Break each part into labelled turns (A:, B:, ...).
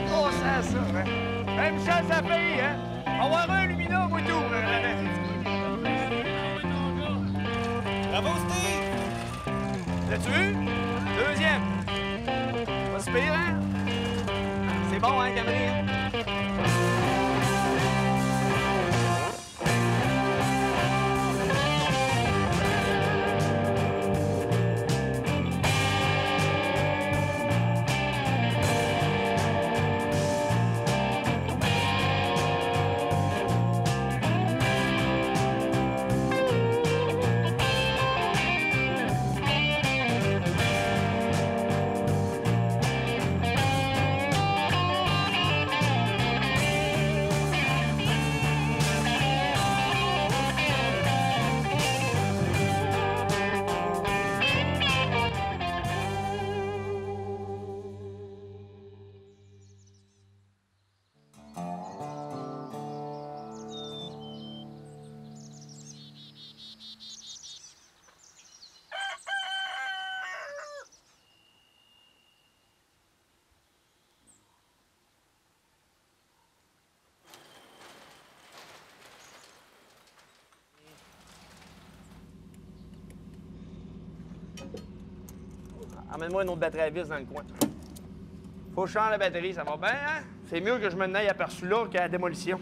A: passer à ça, hein? Même chance à payer, hein? Avoir un Lumina, moi, tout.
B: Bravo, Steve!
A: L'as-tu vu? Deuxième. Pas si pire, hein? C'est bon, hein, Camry? Hein? Amène-moi une autre batterie à vis dans le coin. Faut que je change la batterie, ça va bien, hein? C'est mieux que je me n'aille aperçu là qu'à la démolition.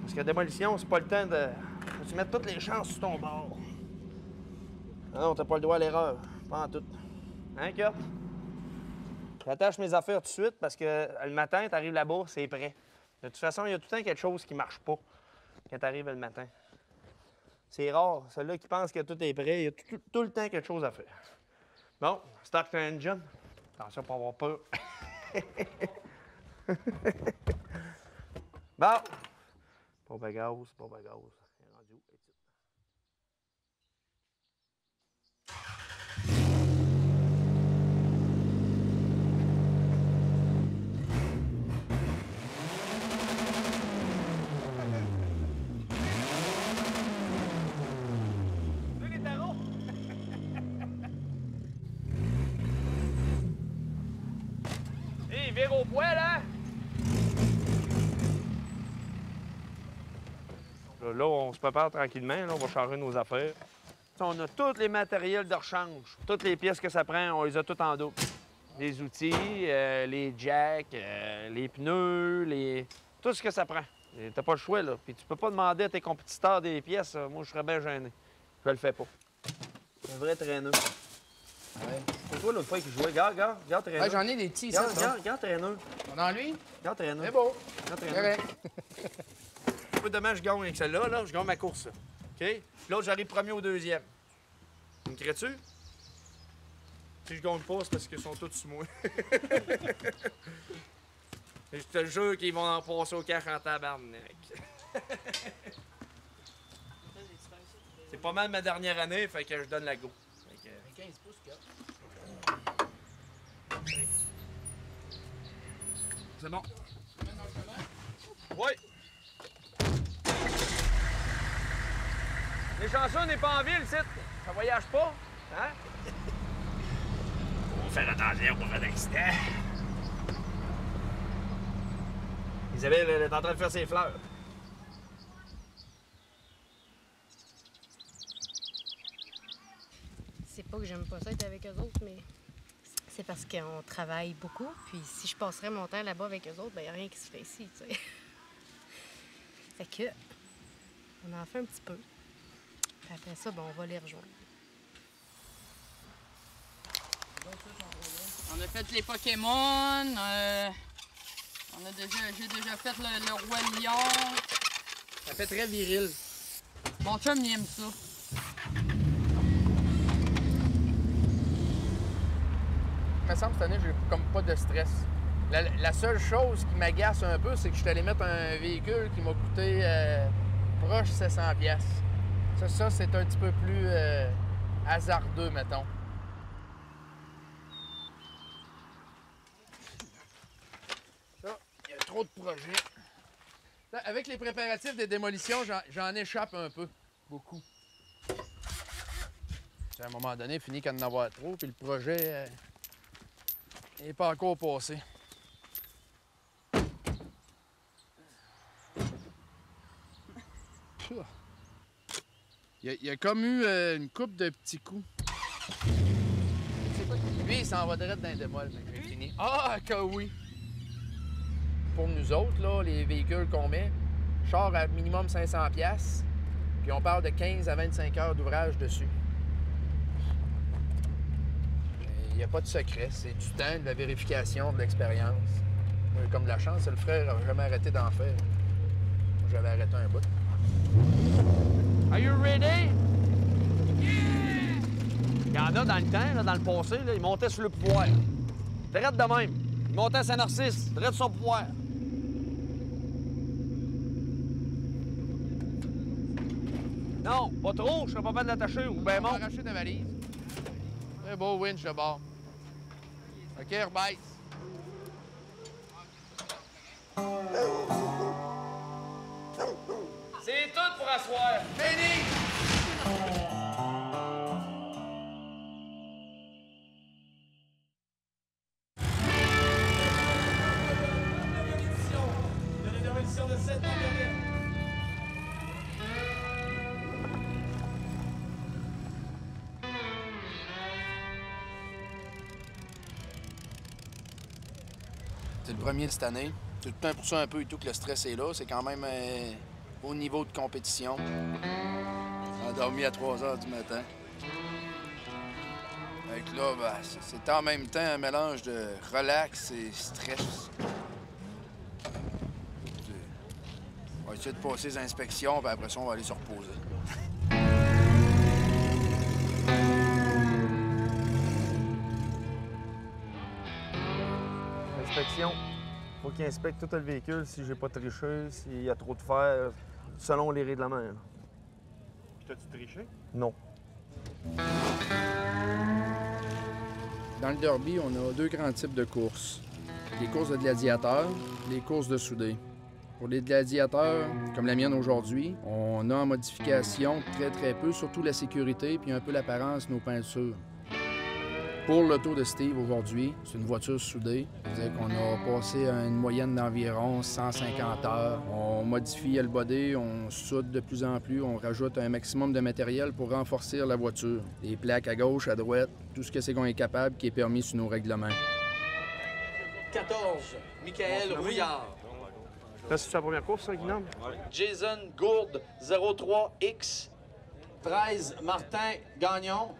A: Parce que la démolition, c'est pas le temps de... Faut que tu mettes toutes les chances sur ton bord. Non, t'as pas le droit à l'erreur. Pas en tout. Hein, Kurt? J'attache mes affaires tout de suite parce que le matin, t'arrives là-bas, c'est prêt. De toute façon, il y a tout le temps quelque chose qui marche pas quand t'arrives le matin. C'est rare. Celui-là qui pense que tout est prêt, il y a tout le temps quelque chose à faire. Bon, start engine. Attention pour avoir peur. Bon. Pompe à gaz, pompe à gaz. Elle est rendue où? Les tarots! Hé, vire au poêle, hein? Là, on se prépare tranquillement. Là, on va changer nos affaires. On a tous les matériels de rechange. Toutes les pièces que ça prend, on les a toutes en double. Les outils, les jacks, les pneus, tout ce que ça prend. T'as pas le choix, là. Puis tu peux pas demander à tes compétiteurs des pièces. Moi, je serais bien gêné. Je le fais pas. C'est un vrai traîneur.
C: Ouais.
A: C'est toi l'autre fois qui jouait. Regarde traîneur.
C: Ouais, j'en ai des petits,
A: Regarde traîneur.
C: Dans lui?
A: Regarde traîneur.
C: C'est beau.
A: Regarde traîneur.
C: Correct.
A: Demain, je gagne avec celle-là. Là, je gagne ma course. OK? L'autre, j'arrive premier ou deuxième. Tu me crées-tu? Si je gagne pas, c'est parce qu'ils sont tous sous moi. Et je te jure qu'ils vont en passer au cash en tabarnak. C'est pas mal ma dernière année, fait que je donne la go. Fait que...
C: 15 pouces,
A: C'est bon. Oui. Les chanceux, on n'est pas en ville, c'est. Ça voyage pas, hein?
B: On va faire attention pour faire d'accident.
A: Isabelle, elle est en train de faire ses fleurs.
D: C'est pas que j'aime pas ça être avec eux autres, mais c'est parce qu'on travaille beaucoup. Puis si je passerais mon temps là-bas avec eux autres, ben y a rien qui se fait ici, tu sais. Fait que on en fait un petit peu. Puis après ça, ben, on va les rejoindre.
E: On a fait les Pokémon. J'ai déjà fait le Roi Lion.
C: Ça fait très viril.
E: Mon chum, il aime ça.
C: Il me semble cette année, j'ai comme pas de stress. La seule chose qui m'agace un peu, c'est que je suis allé mettre un véhicule qui m'a coûté proche 700$. Ça c'est un petit peu plus hasardeux, mettons. Ça, il y a trop de projets. Là, avec les préparatifs des démolitions, j'en échappe un peu. Beaucoup. À un moment donné, fini qu'à en avoir trop, puis le projet n'est pas encore passé. Il y a comme eu une coupe de petits coups. Lui, il s'en va direct dans les démol, mais j'ai fini. Ah, que oui! Pour nous autres, là, les véhicules qu'on met, char à minimum 500$, puis on parle de 15 à 25 heures d'ouvrage dessus. Il n'y a pas de secret, c'est du temps, de la vérification, de l'expérience. Moi, comme de la chance, le frère n'a jamais arrêté d'en faire. Moi, j'avais arrêté un bout.
A: Are you ready? Il y en a dans le temps, là, dans le passé, là, ils montaient sur le pouvoir. Drette de même. Ils montaient à Saint-Narcisse, drette sur le pouvoir. Non, pas trop, je serais pas fait de l'attacher ou ben
C: On va
A: mon.
C: arracher ta valise. Un beau winch de bord. OK, rebaisse.
A: C'est tout pour asseoir.
C: Fini! C'est le premier de cette année. C'est tout pour ça un peu et tout que le stress est là. C'est quand même au niveau de compétition. On a dormi à 3 heures du matin. Fait que là, ben, c'est en même temps un mélange de relax et stress. On va essayer de passer les inspections, puis après ça, on va aller se reposer.
A: Inspection. Faut qu'il inspecte tout le véhicule si j'ai pas triché, s'il y a trop de fer, selon les règlements. Là.
B: T'as-tu triché?
A: Non.
C: Dans le derby, on a 2 grands types de courses. Les courses de gladiateurs, les courses de soudés. Pour les gladiateurs, comme la mienne aujourd'hui, on a en modification très peu, surtout la sécurité puis un peu l'apparence de nos peintures. Pour l'auto de Steve aujourd'hui, c'est une voiture soudée. C'est-à-dire qu'on a passé à une moyenne d'environ 150 heures. On modifie le body, on soude de plus en plus, on rajoute un maximum de matériel pour renforcer la voiture. Des plaques à gauche, à droite, tout ce que c'est qu'on est capable qui est permis sur nos règlements.
F: 14, Michael Rouillard.
A: Là, c'est la première course, ça, Guillaume?
F: Jason Gourde, 03X. 13, Martin Gagnon.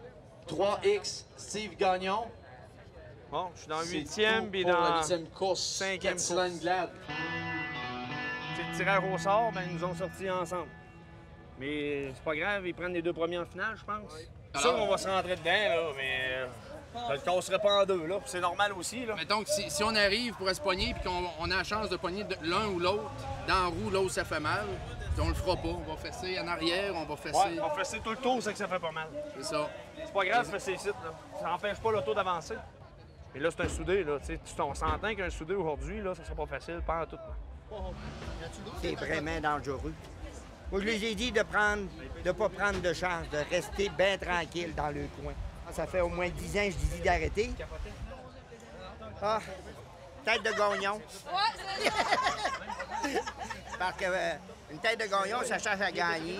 F: 3X, Steve Gagnon.
A: Bon, je suis dans le
F: C'est
A: 8e,
F: tout
A: puis
F: pour
A: dans
F: la 8e course.
A: 5e
F: 4
A: course.
F: cylindres Glad.
A: C'est le tireur au sort, ben ils nous ont sortis ensemble. Mais c'est pas grave, ils prennent les 2 premiers en finale, je pense. C'est sûr qu'on va se rentrer dedans, là, mais ça le casserait pas en 2, là. Puis c'est normal aussi, là.
C: Mettons que si on arrive pour se pogner puis qu'on a la chance de pogner l'un ou l'autre dans la roue, là où ça fait mal, puis on le fera pas. On va fesser en arrière, on va fesser...
A: Ouais, on fait tout le tour, c'est que ça fait pas mal.
C: C'est ça.
A: C'est pas grave, c'est ici, là. Ça n'empêche pas l'auto d'avancer. Et là, c'est un soudé, là. Tu sais, on s'entend qu'un soudé aujourd'hui, là, ça sera pas facile, pas en tout.
G: C'est vraiment dangereux. Moi, je les ai dit de pas prendre de chance, de rester bien tranquille dans le coin. Ça fait au moins 10 ans que je dis d'arrêter. Ah, tête de gagnon. Parce que une tête de gagnon, ça cherche à gagner.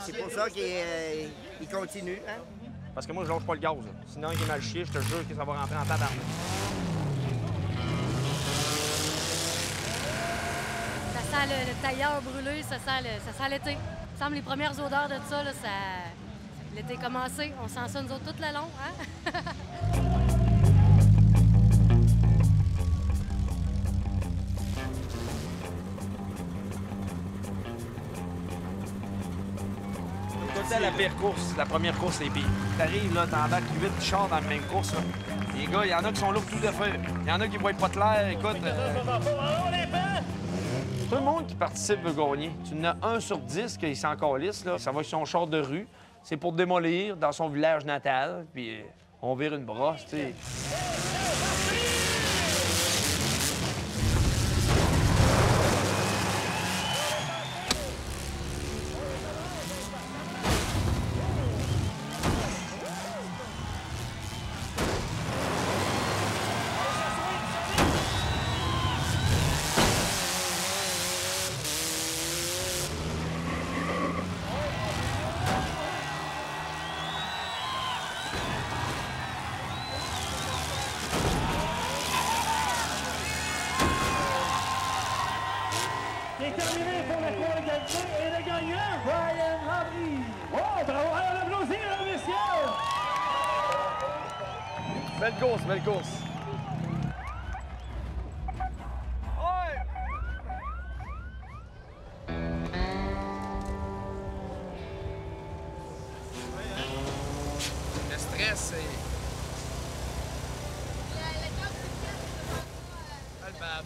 G: C'est pour ça qu'il continue. Hein?
A: Parce que moi, je lâche pas le gaz, là. Sinon, il est mal chié, je te jure que ça va rentrer en tabarnak.
D: Ça sent le tailleur brûlé, ça sent l'été. Il me semble les premières odeurs de ça, là, l'été commencé. On sent ça nous autres tout le long, hein?
A: C'est la pire course. La première course, c'est pire. T'arrives, là, t'embarques 8 chars dans la même course, là. Les gars, il y en a qui sont là pour tout de faire. Il y en a qui voient pas clair. Écoute, tout le monde qui participe veut gagner. Tu en as 1 sur 10 qui s'en calisse, là. Ça va sur son char de rue. C'est pour démolir dans son village natal. Puis on vire une brosse, tu sais.
H: C'est terminé pour la cour égalité et le gagnant, Brian Labrie. Oh, bravo, allez l'applaudir, messieurs!
A: Belle course, belle course.
C: Le stress, c'est palpable.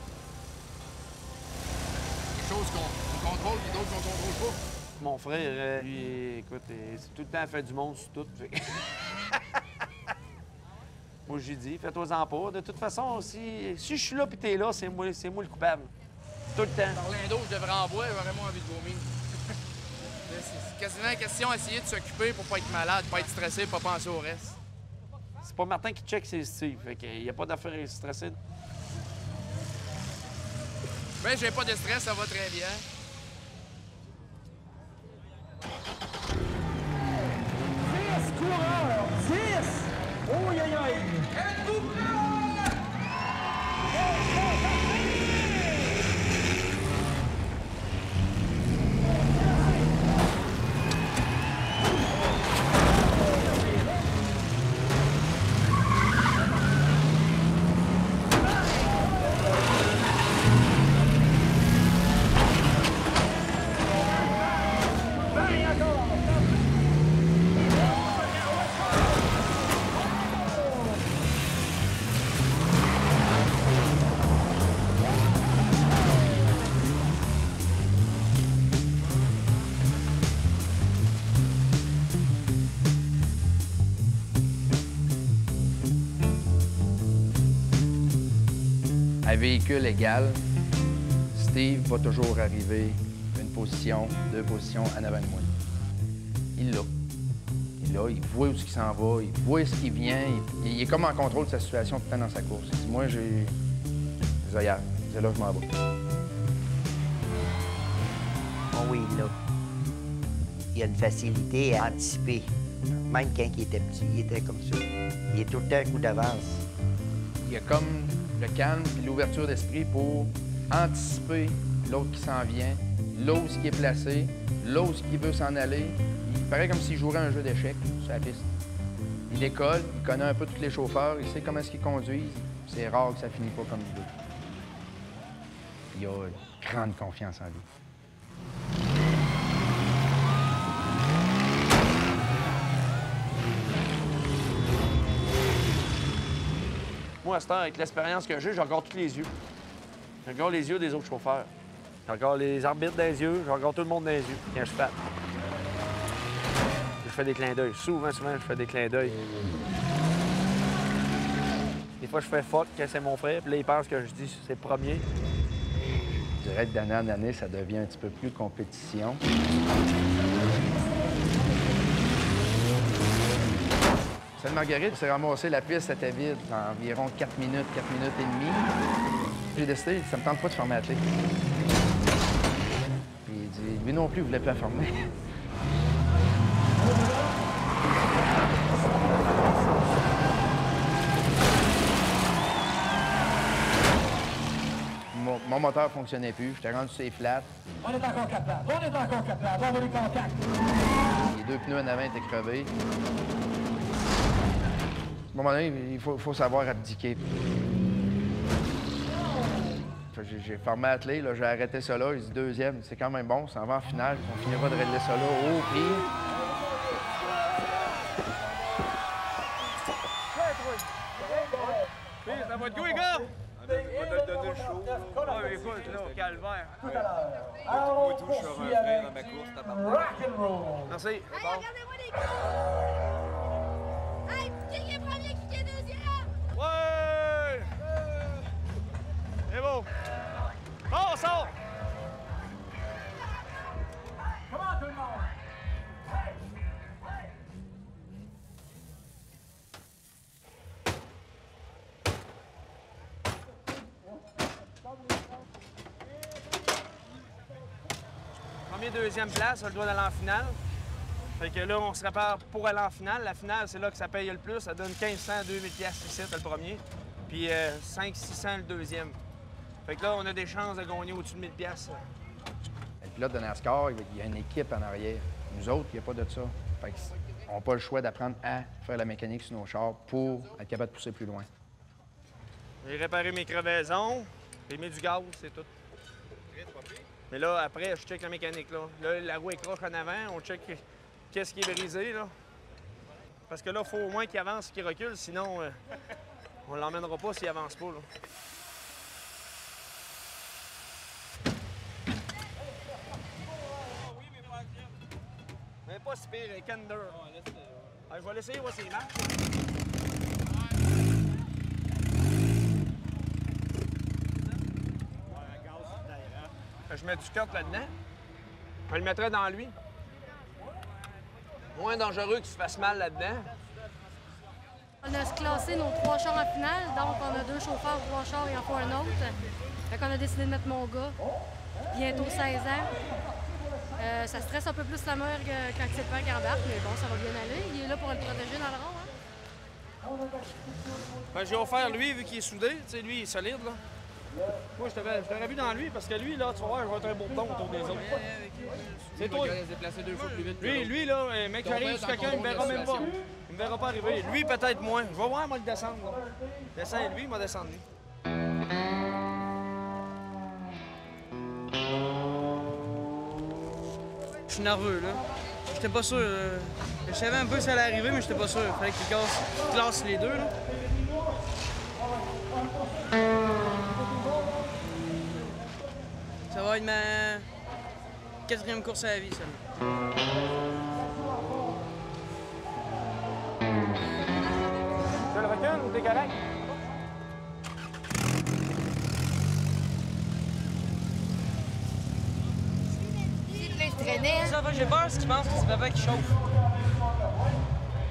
C: Des choses qu'on contrôle et d'autres qu'on contrôle pas.
A: Mon frère, lui, écoute, c'est tout le temps fait du monde sur tout. Fait que- Moi, j'ai dit, fais-toi-en pas. De toute façon, si je suis là et t'es là, c'est moi le coupable. Tout le temps.
C: Orlando, je devrais en boire, j'aurais moins envie de vomir. C'est quasiment une question d'essayer de s'occuper pour pas être malade, pas être stressé, pas penser au reste.
A: C'est pas Martin qui check ses Steve. Fait qu'il n'y a pas d'affaire à stresser.
C: Ben, j'ai pas de stress, ça va très bien.
H: 10 coureurs, 10! Oh, aïe, aïe!
C: À véhicule égal, Steve va toujours arriver une position, 2 positions en avant de moi. Il l'a. Il voit où il s'en va, il voit ce qui vient, il est comme en contrôle de sa situation tout le temps dans sa course. Il dit, moi, j'ai... Regarde, c'est là que je m'en vais.
G: Oh oui, là. Il a une facilité à anticiper. Même quand il était petit, il était comme ça. Il est tout le temps un coup d'avance.
C: Il y a comme le calme et l'ouverture d'esprit pour anticiper l'autre qui s'en vient, l'autre qui est placé, l'autre qui veut s'en aller. Il paraît comme s'il jouerait un jeu d'échecs sur la piste. Il décolle, il connaît un peu tous les chauffeurs, il sait comment est-ce qu'ils conduisent. C'est rare que ça finisse pas comme il veut. Il a une grande confiance en lui.
A: Moi, à cette heure, avec l'expérience que j'ai, je regarde tous les yeux. Je regarde les yeux des autres chauffeurs. Je regarde les arbitres dans les yeux, je regarde tout le monde dans les yeux quand je patte. Je fais des clins d'œil. Souvent, je fais des clins d'œil. Des fois, je fais fuck quand c'est mon frère, puis là, il pense que je dis c'est le premier.
C: Je dirais que d'année en année, ça devient un petit peu plus compétition. Sainte-Marguerite s'est ramassé, la piste était vide en environ 4 minutes et demie. J'ai décidé, ça me tente pas de former athlète. Puis il dit, lui non plus, il voulait pas former. Mon moteur fonctionnait plus, j'étais rendu sur les flats.
H: On est encore capable, on va les contacts.
C: Les 2 pneus en avant étaient crevés. À un moment donné, il faut savoir abdiquer. J'ai formé athlé, là, j'ai arrêté ça là. J'ai dit deuxième, c'est quand même bon, ça en va en finale. On finira de régler ça là au pire.
A: Ça va de goût, les gars? On va te donner le show. Ouais, écoute, là, calvaire.
H: Alors, on poursuit avec rock'n'roll.
A: Merci.
I: Hey, regardez-moi les gars! Hey, qui est premier, qui est deuxième?
A: Ouais! C'est beau. Bon, on sort!
H: Comment tout le monde?
A: Premier, deuxième place, on le doit d'aller en finale. Fait que là, on se prépare pour aller en finale. La finale, c'est là que ça paye le plus. Ça donne 1500, 2000 piastres ici, le premier. Puis 500, 600 le deuxième. Fait que là, on a des chances de gagner au-dessus de 1000 piastres
C: Le pilote de NASCAR, il y a une équipe en arrière. Nous autres, il n'y a pas de ça. Fait que on n'a pas le choix d'apprendre à faire la mécanique sur nos chars pour être capable de pousser plus loin.
A: J'ai réparé mes crevaisons, j'ai mis du gaz, c'est tout. Mais là, après, je check la mécanique, là. Là, la roue est croche en avant, on check qu'est-ce qui est brisé, là. Parce que là, il faut au moins qu'il avance, qu'il recule, sinon, on l'emmènera pas s'il avance pas, là. Mais pas si pire, Kinder. Je vais l'essayer, voir s'il marche. Je mets du kurt là-dedans. Je le mettrais dans lui. Moins dangereux qu'il se fasse mal là-dedans.
D: On a classé nos 3 chars en finale, donc on a 2 chauffeurs, 3 chars et encore un autre. Fait qu'on a décidé de mettre mon gars, bientôt 16 ans. Ça stresse un peu plus la mère quand c'est le père qui embarque, mais bon, ça va bien aller. Il est là pour le protéger dans le rang.
A: Ben, j'ai offert lui, vu qu'il est soudé. Tu sais, lui, il est solide, là. Moi, je t'aurais vu dans lui, parce que lui, là, tu vas voir, je vais être un bourdon autour des autres. C'est toi.
C: Il va se déplacer 2 fois plus vite.
A: Lui, là, un mec qui arrive sur quelqu'un, il me verra même pas. Il me verra pas arriver. Lui, peut-être moins. Je vais voir, moi, le descendre, là. Descends lui, il m'a descendu.
J: Je suis nerveux, là. J'étais pas sûr. Je savais un peu que ça allait arriver, mais j'étais pas sûr. Il fallait qu'il classe les deux, là. Ça va être ma 4e course à la vie, ça.
A: Tu le recules ou t'es correct?
E: traîner.
J: J'ai peur parce qu'ils pensent que c'est papa qui chauffe.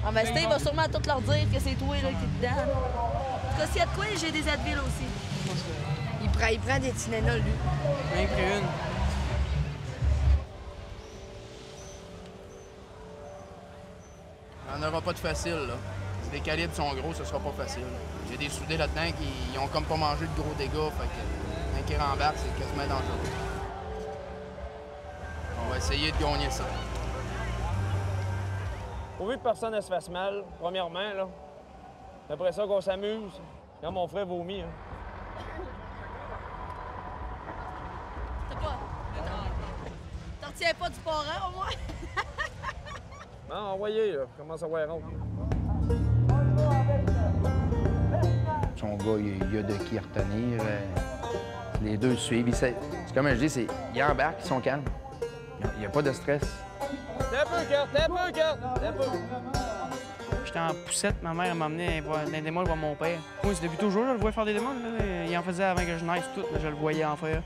E: Ah, ben Steve va sûrement tout leur dire que c'est toi là, qui est dedans. En tout cas, s'il y a de quoi, j'ai des Advil aussi. Il prend des Tylenol, lui.
J: Rien que une.
C: Il n'y en aura pas de facile, là. Si les calibres sont gros, ce sera pas facile. J'ai des soudés là-dedans qui ont comme pas mangé de gros dégâts, fait que un qui rembarque, c'est quasiment dangereux. On va essayer de gagner ça.
A: Pourvu que personne ne se fasse mal, premièrement, là. Après ça, qu'on s'amuse. Quand mon frère vomit, hein.
E: T'as pas? T'en retiens pas du parent, au moins?
A: Non, envoyez, là. Commence à voir rond.
C: Son gars, il y a de qui retenir. Les deux suivent. C'est comme je dis, ils embarquent, ils sont calmes. Il n'y a pas de stress.
A: T'es un peu, Kurt! T'es un peu, Kurt! T'es un peu!
J: J'étais en poussette, ma mère m'a emmené dans les démons voir mon père. Moi, depuis toujours, je le voyais faire des démons. Là. Il en faisait avant que je naisse tout, là, je le voyais en faire.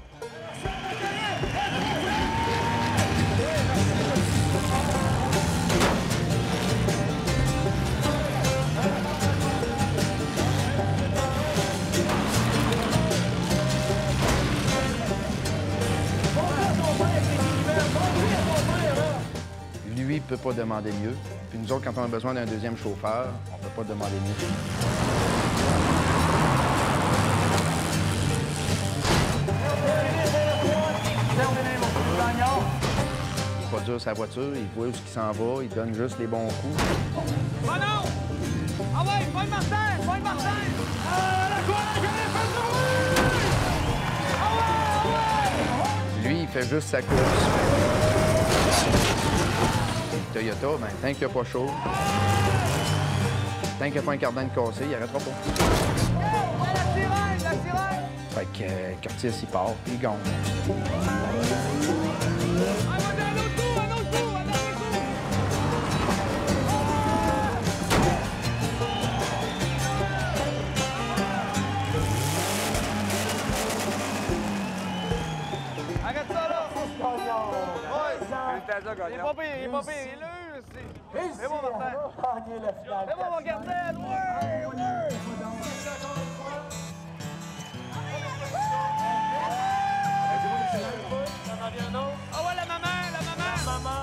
C: Lui, il ne peut pas demander mieux. Puis nous autres, quand on a besoin d'un deuxième chauffeur, on ne peut pas demander mieux. Il n'est pas dur sa voiture, il voit où il s'en va, il donne juste les bons coups.
H: Oh non! Ah ouais, Paul Martin! Paul Martin! La courage!
C: Lui, il fait juste sa course. Toyota, ben, tant qu'il n'y a pas chaud, tant qu'il n'y a pas un cardan cassé, il n'arrêtera pas.
H: La sirène! La sirène!
C: Fait que Curtis, il part, puis il gagne.
A: Arrête ça, là! Il est pas pire, il est pas pire. Il est là, c'est bon, Martin. C'est bon, mon gardien. Ouais, ouais. Ah ouais, la maman, la maman. La maman.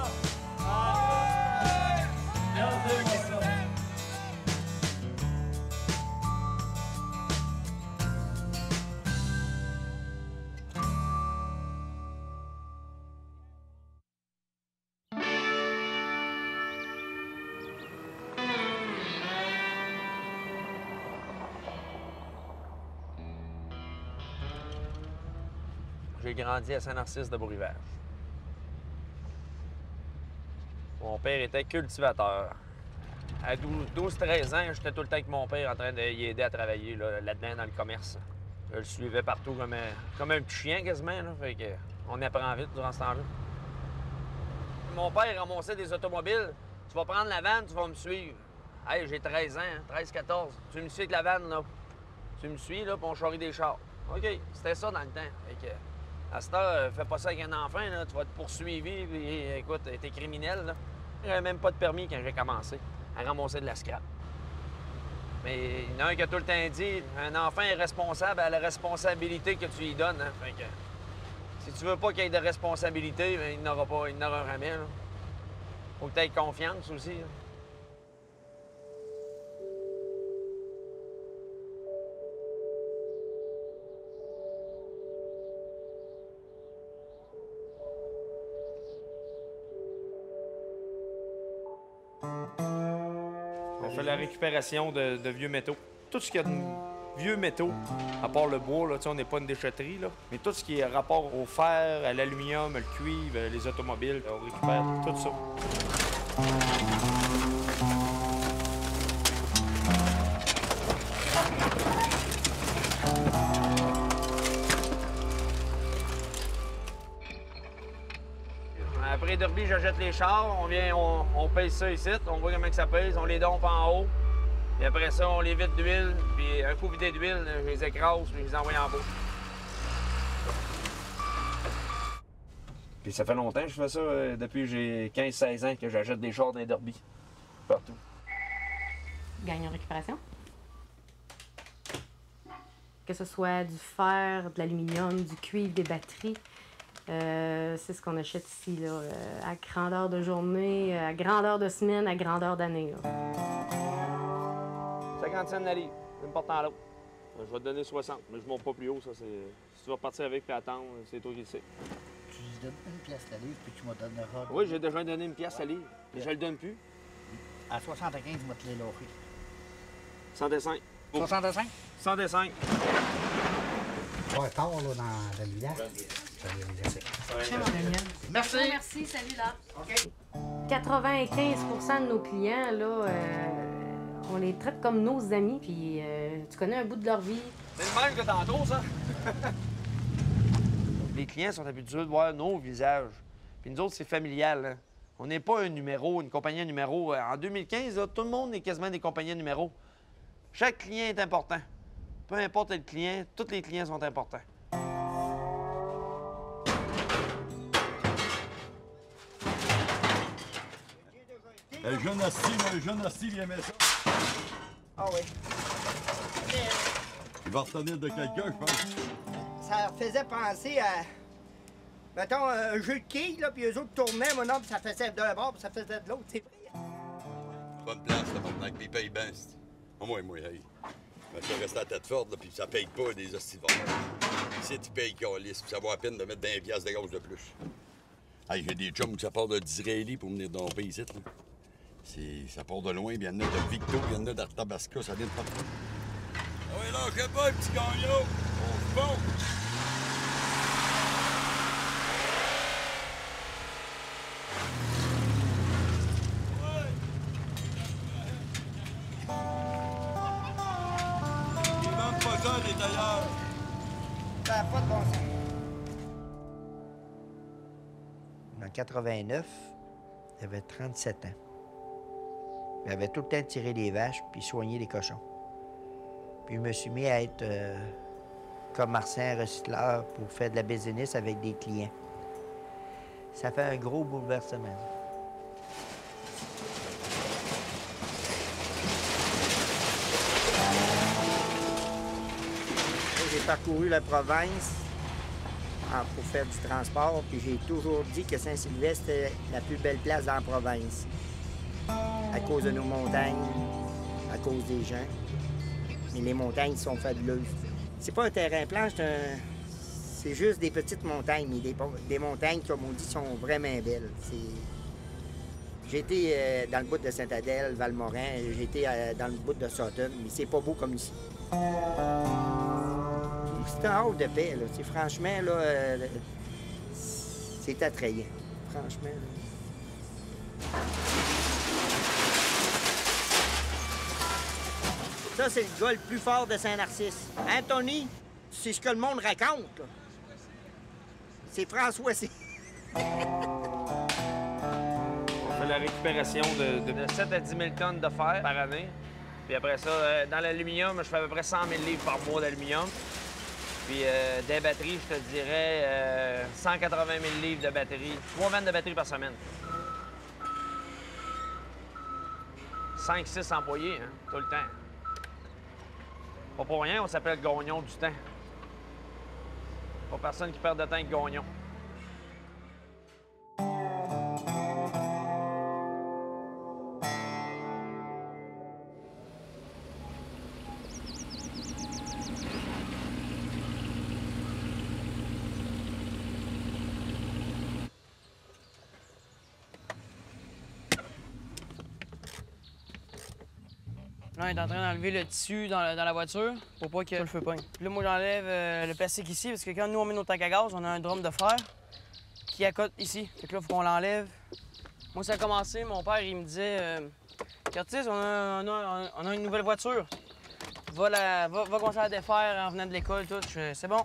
K: J'ai grandi à Saint-Narcisse de Beau-Rivage. Mon père était cultivateur. À 12-13 ans, j'étais tout le temps avec mon père en train d'y aider à travailler là-dedans dans le commerce. Je le suivais partout comme un petit chien quasiment. Là, fait que on apprend vite durant ce temps-là. Mon père ramassait des automobiles. Tu vas prendre la vanne, tu vas me suivre. Hey, j'ai 13 ans, 13-14. Tu me suis avec la vanne, là. Tu me suis, là, puis on charrie des chars. OK, c'était ça dans le temps. Fait que, à cette heure, fais pas ça avec un enfant, là. Tu vas te poursuivre, puis écoute, t'es criminel, là. J'avais même pas de permis quand j'ai commencé à ramasser de la scrap. Mais il y en a un qui a tout le temps dit, un enfant est responsable à la responsabilité que tu lui donnes, hein. Fait que, si tu veux pas qu'il y ait de responsabilité, bien, il n'aura jamais, là. Faut que tu aies confiance aussi, là.
A: On fait la récupération de vieux métaux. Tout ce qu'il y a de vieux métaux, à part le bois, là, on n'est pas une déchetterie, là, mais tout ce qui est rapport au fer, à l'aluminium, le cuivre, les automobiles, on récupère tout ça.
K: Après Derby, j'achète les chars, on pèse ça ici, on voit comment que ça pèse, on les dompe en haut. Puis après ça, on les vide d'huile, puis un coup vidé d'huile, je les écrase, puis je les envoie en bas. Puis ça fait longtemps que je fais ça, depuis que j'ai 15-16 ans que j'achète des chars dans Derby, partout.
D: Gagne en récupération. Que ce soit du fer, de l'aluminium, du cuivre, des batteries. C'est ce qu'on achète ici, là, à grandeur de journée, à grandeur de semaine, à grandeur d'année.
K: 50 cents de la livre, une porte en l'autre. Je vais te donner 60, mais je monte pas plus haut, ça c'est... Si tu vas partir avec et attendre, c'est toi qui le sais.
L: Tu lui donnes une pièce la livre, puis tu m'en donneras...
K: Oui, j'ai déjà donné une pièce à livre, puis je le donne plus.
L: À 75, je vais te l'éloger.
K: 105.
L: 65?
K: 105.
L: Ouais, tard, là, dans le village.
D: Merci. Merci, salut là. OK. 95% de nos clients, là, on les traite comme nos amis, puis tu connais un bout de leur vie.
K: C'est le même que tantôt, ça. Les clients sont habitués de voir nos visages. Puis nous autres, c'est familial. Hein? On n'est pas un numéro, une compagnie à numéro. En 2015, là, tout le monde est quasiment des compagnies à numéro. Chaque client est important. Peu importe le client, tous les clients sont importants.
M: Le jeune hostie, il aimait ça.
G: Ah oui.
M: Il va retenir de quelqu'un, je pense.
G: Ça faisait penser à, mettons, un jeu de quilles, là, puis eux autres tournaient, mon homme, ça faisait d'un bord, puis ça faisait de l'autre, c'est vrai.
M: Bonne place, là, maintenant, puis il paye bien. Moi, hey. Mais ça reste à la tête forte, là, puis ça paye pas des hosties de vente. Ici, tu payes calice, puis ça vaut la peine de mettre 20 piastres de gaz de plus. Hey, j'ai des chums où ça part de d'Israéli pour venir domper ici, là. Ça part de loin, puis il y en a de Victo, il y en a d'Arthabasca, ça vient de partout. Ah oui, là, je sais pas, petit gagnon! On se bon! Il manque pas ça, les tailleurs!
G: Ça n'a pas de bon sens. En 89, j'avais 37 ans. J'avais tout le temps tiré les vaches puis soigné les cochons. Puis je me suis mis à être commerçant, recycleur pour faire de la business avec des clients. Ça fait un gros bouleversement. J'ai parcouru la province pour faire du transport, puis j'ai toujours dit que Saint-Sylvestre était la plus belle place dans la province. À cause de nos montagnes, à cause des gens. Mais les montagnes sont fabuleuses. C'est pas un terrain plat, c'est juste des petites montagnes, mais des montagnes, comme on dit, sont vraiment belles. J'ai été dans le bout de Sainte-Adèle, Valmorin, j'ai été dans le bout de Sutton, mais c'est pas beau comme ici. C'est C'est un hall de paix, là. Franchement, là, c'est attrayant. Franchement, là. Ça, c'est le gars le plus fort de Saint-Narcisse. Anthony, c'est ce que le monde raconte, là. C'est François, c'est...
K: On fait la récupération de 7 à 10 000 tonnes de fer par année. Puis après ça, dans l'aluminium, je fais à peu près 100 000 livres par mois d'aluminium. Puis des batteries, je te dirais 180 000 livres de batteries. 3 vannes de batteries par semaine. 5-6 employés, hein, tout le temps. Pas pour rien, on s'appelle Gagnon du temps. Pas personne qui perd de temps avec Gagnon.
J: Là, on est en train d'enlever le tissu dans la voiture pour pas que le feu pogne. Puis là, moi, j'enlève le plastique ici parce que quand nous, on met nos tanks à gaz, on a un drum de fer qui accote ici. Fait que là, il faut qu'on l'enlève. Moi, ça a commencé, mon père, il me disait Curtis, on a une nouvelle voiture. Va commencer à défaire en venant de l'école, tout. C'est bon.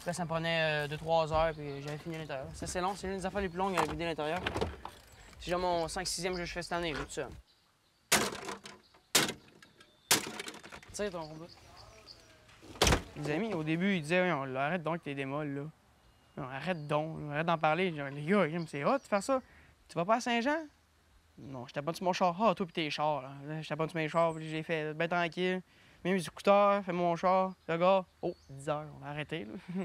J: Là, ça me prenait 2-3 heures, puis j'avais fini à l'intérieur. Ça, c'est long, c'est l'une des affaires les plus longues à vider à l'intérieur. C'est genre mon 5-6e que je fais cette année, tout ça. Tire ton combat. Les amis, au début, ils disaient « Arrête donc avec tes démolles, là. Arrête donc, arrête d'en parler. » Les gars, c'est hot de faire ça. Tu vas pas à Saint-Jean? Non, je t'abonne sur mon char. Ah, toi pis tes chars, là. Je t'abonne sur mes chars, puis j'ai fait bien tranquille. Mets mes écouteurs, fais mon char. Le gars, oh, 10 heures, on va arrêter, là.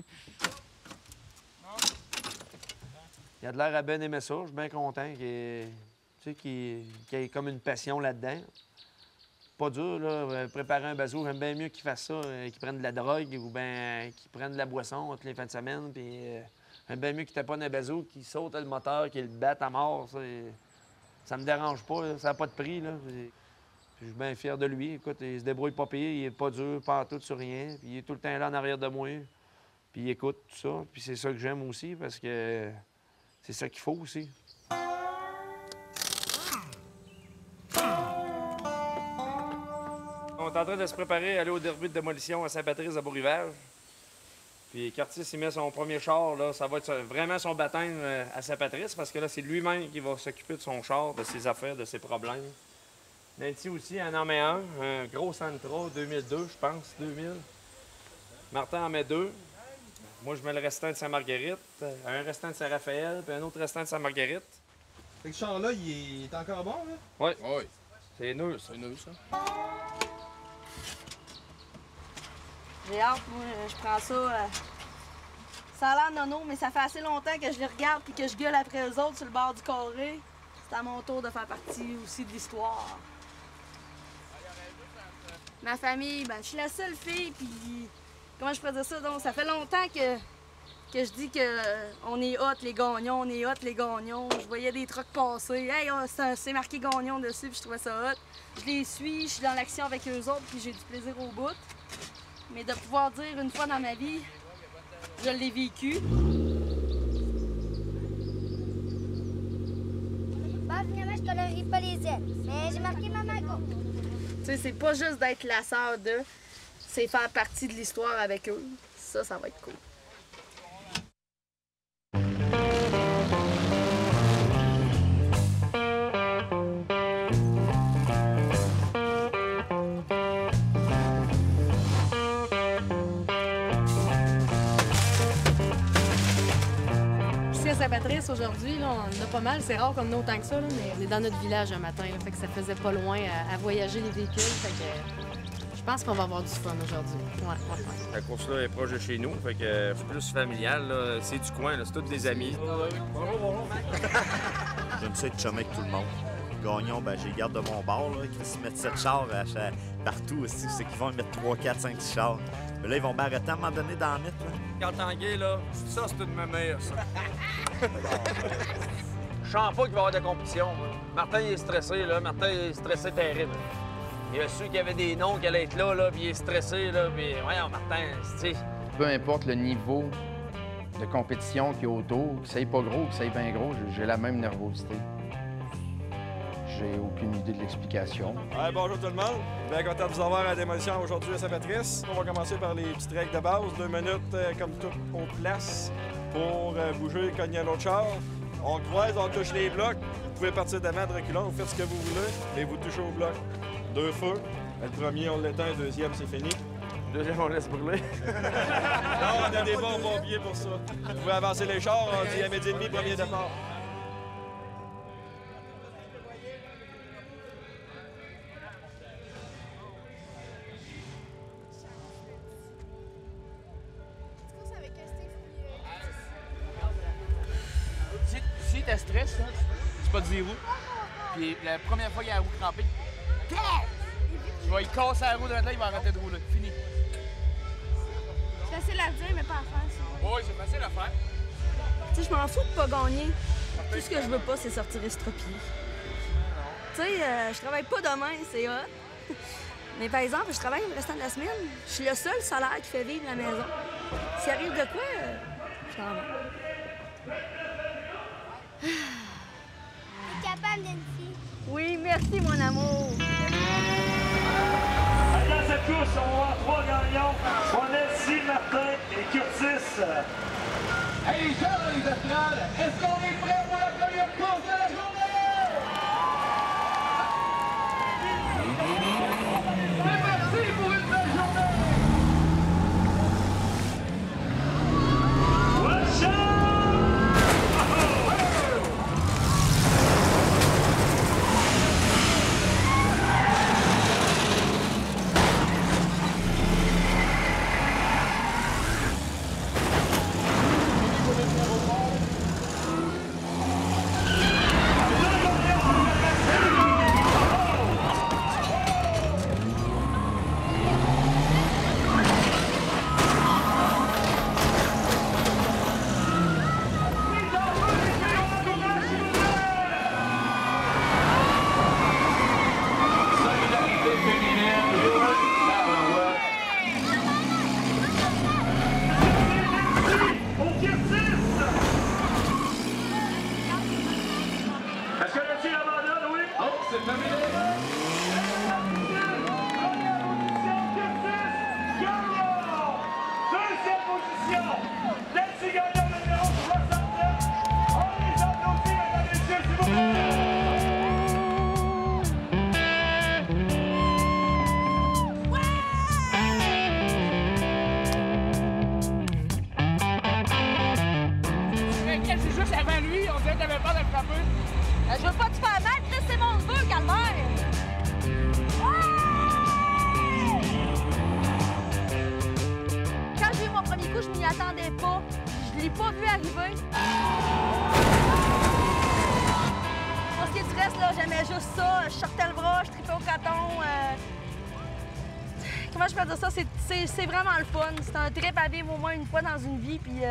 K: Il a de l'air à ben aimer ça. Je suis bien content qu'il ait comme une passion là-dedans. Pas dur, là. Préparer un bazou, j'aime bien mieux qu'il fasse ça, qu'il prenne de la drogue ou bien qu'il prenne de la boisson toutes les fins de semaine. Puis j'aime bien mieux qu'il taponne un bazou, qu'il saute le moteur, qu'il le batte à mort. Ça me dérange pas, là. Ça n'a pas de prix, là. Puis je suis bien fier de lui. Écoute, il se débrouille pas pire, il est pas dur, pas tout sur rien. Puis il est tout le temps là en arrière de moi. Puis il écoute tout ça. Puis c'est ça que j'aime aussi parce que c'est ça qu'il faut aussi. On est en train de se préparer à aller au derby de démolition à Saint-Patrice à Beau-Rivage. Puis Curtis, il met son premier char, là. Ça va être vraiment son baptême à Saint-Patrice parce que là, c'est lui-même qui va s'occuper de son char, de ses affaires, de ses problèmes. Nancy aussi en met un gros Sentra, 2002, je pense, 2000. Martin en met 2. Moi, je mets le restant de Saint-Marguerite, un restant de Saint-Raphaël, puis un autre restant de Saint-Marguerite.
N: Fait que ce char-là, il est encore bon, là?
K: Oui. Oui. C'est neuf, ça.
C: C'est neuf, ça.
E: J'ai hâte, moi, je prends ça. Ça a l'air nono, mais ça fait assez longtemps que je les regarde et que je gueule après eux autres sur le bord du carré. C'est à mon tour de faire partie aussi de l'histoire. Ma famille, ben, je suis la seule fille, puis comment je pourrais dire ça? Donc, ça fait longtemps que je dis qu'on est hot, les gagnons, on est hot, les gagnons. Je voyais des trucks passer. Hey, c'est marqué gagnon dessus, puis je trouvais ça hot. Je les suis, je suis dans l'action avec eux autres, puis j'ai du plaisir au bout. Mais de pouvoir dire une fois dans ma vie, je l'ai vécu.
I: Bah, finalement, je colorie pas les ailes, mais j'ai marqué ma mago.
E: Tu sais, c'est pas juste d'être la sœur d'eux, c'est faire partie de l'histoire avec eux. Ça va être cool.
D: Saint-Patrice aujourd'hui, là, on en a pas mal. C'est rare qu'on en ait autant que ça, là, mais on est dans notre village un matin, là, fait que ça faisait pas loin à voyager les véhicules. Fait que je pense qu'on va avoir du fun aujourd'hui. Ouais.
K: La course-là est proche de chez nous, fait que c'est plus familial. Là. C'est du coin, là. C'est tous des amis.
O: Bonjour. J'aime ça être chumé avec tout le monde. Gagnon, ben, j'ai les gardes de mon bar, là, qui se mettent 7 chars partout aussi. C'est qu'ils vont mettre 3, 4, 5 chars. Mais là, ils vont m'arrêter à un moment donné dans la mythe.
K: Quand Tanguay, là, ça, c'est une mémère, ça. Je sens pas qu'il va y avoir de compétition. Moi. Martin, il est stressé, là. Martin, il est stressé terrible. Il a su qu'il y avait des noms qui allaient être là, puis il est stressé, là. Puis, voyons, Martin, tu sais,
C: Peu importe le niveau de compétition qu'il y a autour, que ça aille pas gros ou que ça aille bien gros, j'ai la même nervosité. J'ai aucune idée de l'explication.
N: Ouais, bonjour tout le monde. Bien content de vous avoir à la démolition aujourd'hui à Saint-Patrice. On va commencer par les petites règles de base. 2 minutes comme tout aux places pour bouger, cogner à l'autre char. On croise, on touche les blocs. Vous pouvez partir d'avant, de reculant, vous faites ce que vous voulez et vous touchez au bloc. 2 feux. Le premier, on l'éteint. Le deuxième, c'est fini.
A: Le deuxième, on laisse brûler.
N: Non, on a des bons pompiers pour ça. Vous pouvez avancer les chars. On dit à midi et demi, premier départ.
C: Si t'as stress, là, c'est pas de 0. Puis la première fois qu'il y a la roue crampée, je vais y casser la roue de là, il va arrêter de rouler. Fini.
E: C'est facile à dire, mais pas à faire.
C: Oui, c'est facile à faire.
E: Tu sais, je m'en fous de pas gagner. Tout ce que je veux pas, c'est sortir estropié. Tu sais, je travaille pas demain, c'est hot. Mais par exemple, je travaille le restant de la semaine. Je suis le seul salaire qui fait vivre la maison. S'il arrive de quoi, je t'en vais.
I: T'es capable, Nancy?
E: Oui, merci, mon amour.
H: Dans cette course, on va avoir 3 gagnants. On est Nancy, Martin et Curtis.
P: Hey les gens dans les astrales, est-ce qu'on est prêts pour la première course de la journée? C'est parti pour une belle journée!
H: Watch out! Est-ce que le tir abandonne, oui? Oh, c'est terminé! Deuxième position! Nancy Gagnon, numéro 69. On les applaudit, mesdames et messieurs, s'il vous plaît!
C: C'est juste avant lui, on dirait que t'avais peur de le frapper.
E: Je veux pas te faire mal, Chris, c'est mon neveu, calvaire! Quand j'ai eu mon premier coup, je m'y attendais pas. Je l'ai pas vu arriver. Pour ce qui est du reste, là, j'aimais juste ça. Je sortais le bras, je tripais au coton. Comment je peux dire ça? C'est vraiment le fun. C'est un trip à vivre au moins une fois dans une vie. Puis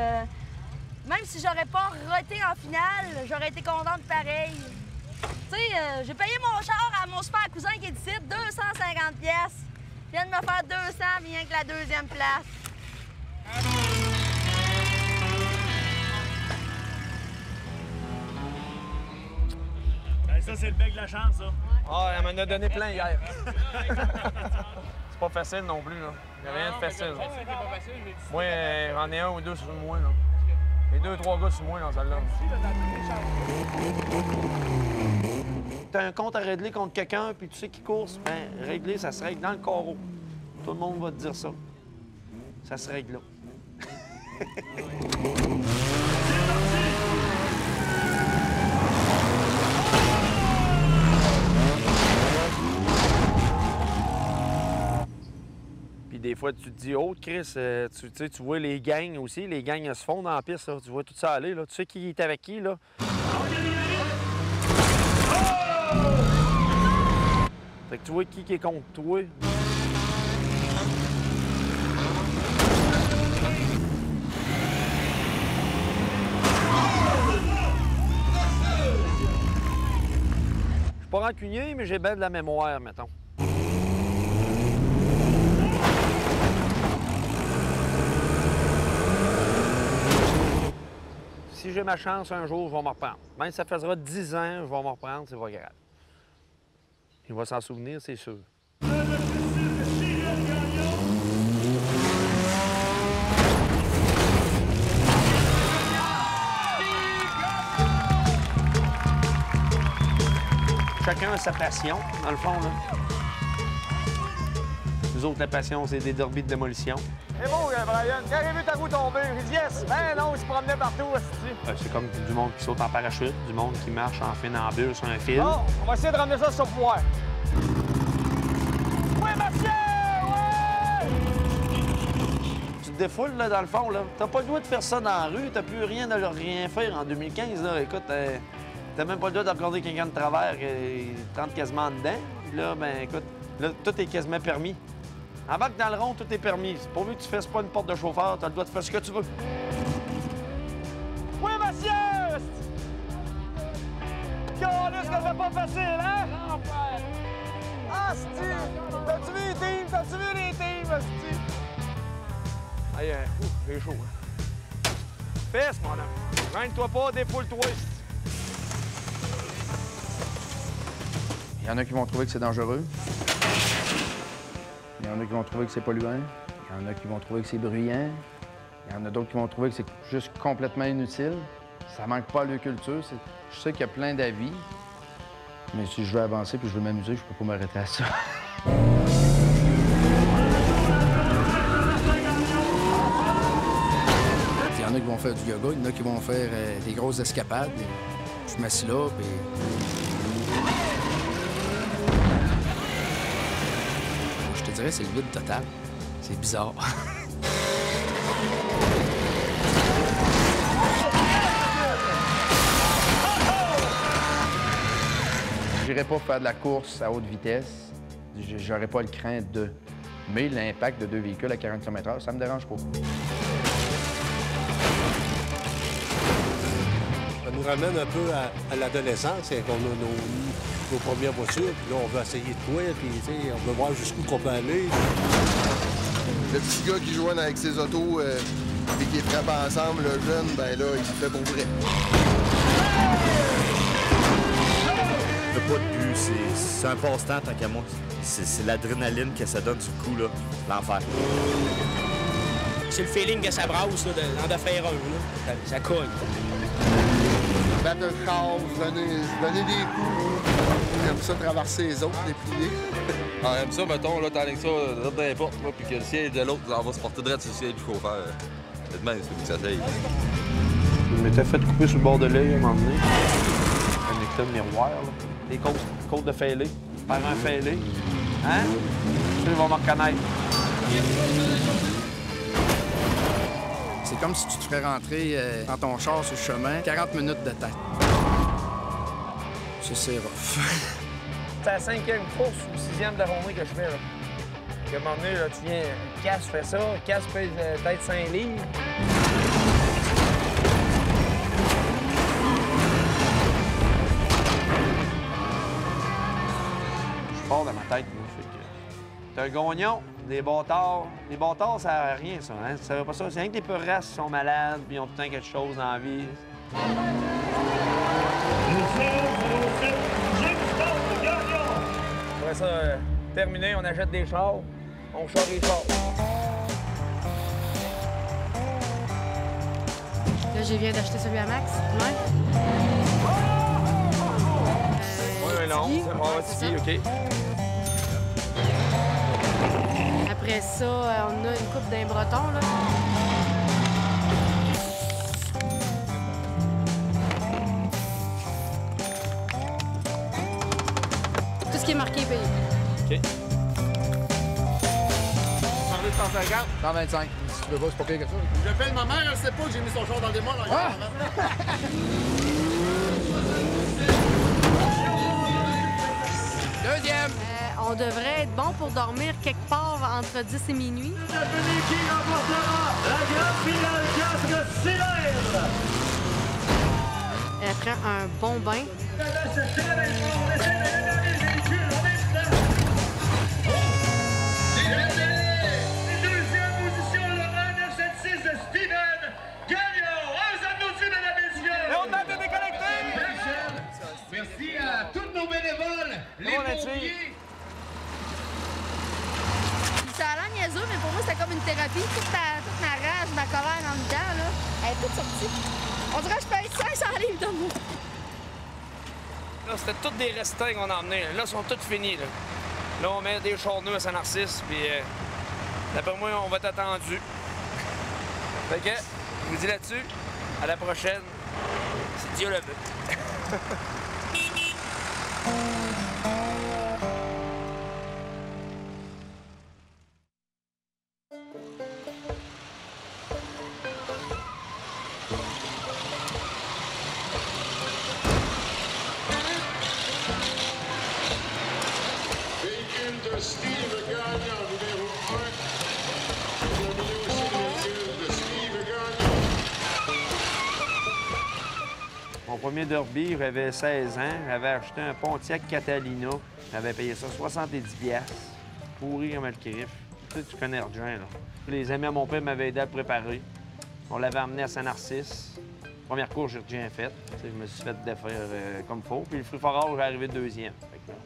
E: même si j'aurais pas roté en finale, j'aurais été contente pareil. Tu sais, j'ai payé mon char à mon super cousin qui est ici, 250 pièces. Il vient de me faire 200, bien que la deuxième place.
H: Ben, ça, c'est le bec de la chance, ça.
A: Ah, elle m'en a donné plein hier. C'est pas facile non plus, là. Il n'y a rien de facile. Moi, j'en ai un ou deux sur moi, là. Et 2-3 gars sur moi dans celle-là. T'as un compte à régler contre quelqu'un, puis tu sais qui course, ben régler, ça se règle dans le carreau. Tout le monde va te dire ça. Ça se règle là. Puis des fois, tu te dis, oh, Chris, tu vois les gangs aussi. Les gangs se font dans la piste, là. Tu vois tout ça aller, là. Tu sais qui est avec qui, là? Fait que tu vois qui est contre toi. Je suis pas rancunier, mais j'ai bien de la mémoire, mettons.
K: j'ai ma chance un jour, je vais m'en reprendre. Même si ça faisera 10 ans, je vais m'en reprendre, c'est pas grave. Il va s'en souvenir, c'est sûr. Chacun a sa passion, dans le fond, là. Nous autres, la passion, c'est des derbies de démolition.
Q: C'est beau, Brian. Quand j'ai vu ta roue tomber, j'ai dit yes. Ben non, il se promenait partout,
K: C'est comme du monde qui saute en parachute, du monde qui marche en funambule sur un fil.
Q: Bon, on va essayer de ramener ça sur le pouvoir. Oui, monsieur! Ouais!
K: Tu te défoules, là, dans le fond, là. T'as pas le droit de faire ça dans la rue, t'as plus rien de rien faire en 2015, là. Écoute, t'as même pas le droit de regarder quelqu'un de travers qui rentre quasiment dedans. Là, ben écoute, là, tout est quasiment permis. Embarque dans le rond, tout est permis. Pourvu que tu fasses pas une porte de chauffeur, t'as le droit de faire ce que tu veux.
Q: Oui, monsieur! Calisse que c'est pas facile, hein? Ah, Steve! T'as-tu vu les teams? T'as-tu vu les teams, Steve?
K: Aïe, j'ai chaud, hein?
Q: Fesse, mon homme. Gêne-toi pas, défoule-toi.
C: Il y en a qui vont trouver que c'est dangereux. Il y en a qui vont trouver que c'est polluant. Il y en a qui vont trouver que c'est bruyant. Il y en a d'autres qui vont trouver que c'est juste complètement inutile. Ça manque pas à leur culture. Je sais qu'il y a plein d'avis. Mais si je veux avancer puis je veux m'amuser, je peux pas m'arrêter à ça. Il y en a qui vont faire du yoga, il y en a qui vont faire des grosses escapades. Je m'assis là, puis... Je te dirais, c'est le vide total. C'est bizarre. J'irais pas faire de la course à haute vitesse. J'aurais pas le craint de. Mais l'impact de deux véhicules à 40 km/h, ça me dérange pas.
R: Ça nous ramène un peu à l'adolescence, qu'on a nos premières voitures, puis là, on veut essayer de quoi, puis on veut voir jusqu'où qu'on peut aller.
S: Le petit gars qui joue avec ses autos et qui est frappé ensemble, le jeune, ben là, il se fait pour vrai.
O: Le pas de but, c'est un passe-temps tant qu'à moi. C'est l'adrénaline que ça donne du coup, là, l'enfer.
T: C'est le feeling que ça brasse, là, d'en faire un, là. Ça cogne.
S: Battre un char, donner des coups. J'aime ça traverser les autres, les plier.
U: On aime ça, mettons, là, t'enlèves ça droit dans les portes, puis que le siège de l'autre, on va se porter droit sur le siège du chauffeur. C'est de même, c'est que ça s'aille.
K: Je m'étais fait couper sur le bord de l'œil à un moment donné. Un éclat de miroir, là. Des côtes de fêlé. Faire un fêlé. Hein? Ils vont me reconnaître.
C: C'est comme si tu te ferais rentrer dans ton char sur le chemin, 40 minutes de temps. C'est rough.
A: C'est la 5e course ou 6e de la journée que je fais, là. À un moment donné, là, tu viens, Cass fait ça, Cass pèse peut-être 5 livres.
K: Je suis fort dans ma tête, moi. T'as un gagnon, des bâtards. Les bâtards, ça sert à rien, ça. Hein? Tu savais pas ça? C'est rien que les peurasses qui sont malades puis ils ont tout le temps quelque chose dans la vie.
A: Après ça, terminé, on achète des chars, on charge les chars.
D: Là, je viens d'acheter celui à Max. Ouais.
A: Oui, non, c'est bon, Tiki, OK.
D: Après ça, on a une coupe d'un breton, là. Tout ce qui est marqué est payé.
K: OK.
A: Parlez de 150?
C: 125. Si tu veux pas, c'est pas pire que ça.
R: J'appelle ma mère, elle sait pas que j'ai mis son char dans le démol.
C: Ah! Deuxième!
D: On devrait être bon pour dormir quelque part entre 10 et minuit.
H: Qui remportera la grande finale 4 cylindres?
D: Après un bon bain.
H: Deuxième position, le 1-976 de Steven Gagnon. On s'applaudit, mesdames et messieurs!
E: ma colère en dedans, là. Elle est toute sortie. On dirait que je paye 500 livres de moi.
A: Là, c'était tous des restants qu'on a emmenés. Là, ils sont tous finis. Là, on met des charneux à Saint-Narcisse, puis d'après moi, on va être attendu. Fait que, je vous dis là-dessus, à la prochaine, si Dieu le veut.
P: Véhicule de Steve Gagnon, numéro 1. Terminé aussi le véhicule de Steve Gagnon.
K: Mon premier derby, j'avais 16 ans. J'avais acheté un Pontiac Catalina. J'avais payé ça 70$. Pourri comme le crif. Tu connais Argent, là. Les amis à mon père m'avaient aidé à le préparer. On l'avait amené à Saint-Narcisse. Première course, j'ai rien fait. Je me suis fait défaire comme il faut. Puis le fruit fort, j'ai arrivé deuxième.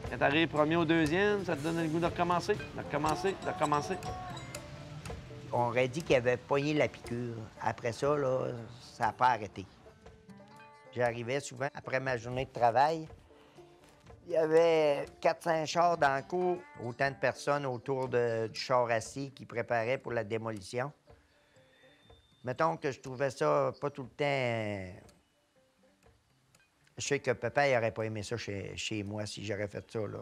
K: Quand t'arrives premier ou deuxième, ça te donne le goût de recommencer, de recommencer, de recommencer.
G: On aurait dit qu'il avait pogné la piqûre. Après ça, là, ça n'a pas arrêté. J'arrivais souvent après ma journée de travail. Il y avait 400 chars dans le cours, autant de personnes autour du char assis qui préparaient pour la démolition. Mettons que je trouvais ça pas tout le temps... Je sais que papa n'aurait pas aimé ça chez moi si j'aurais fait ça, là.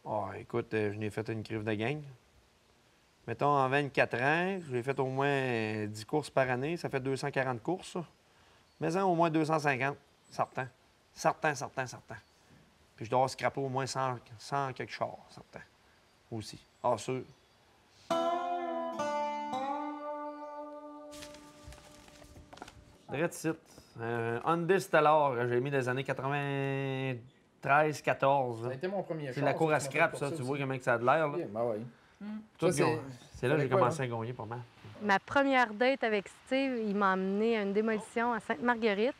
K: Oh, écoute, je n'ai fait une crive de gang. Mettons, en 24 ans, j'ai fait au moins 10 courses par année. Ça fait 240 courses, ça. Mais au moins 250, certains. Certains. Puis je dois scraper au moins 100 quelques chars, certains. Aussi. Ah, sûr. Direct site. Hyundai Stellar, j'ai mis des années 93-14.
C: Ça a été mon premier
K: C'est
C: char,
K: la cour à
C: ça,
K: scrap,
C: pour
K: ça.
C: ça
K: Tu
C: aussi.
K: vois comment ça a de l'air, là.
C: Ben oui.
K: Tout
C: Ça,
K: c'est là que j'ai
C: quoi,
K: commencé
C: là?
K: à gagner pas mal.
D: Ma première date avec Steve, il m'a amené à une démolition à Sainte-Marguerite.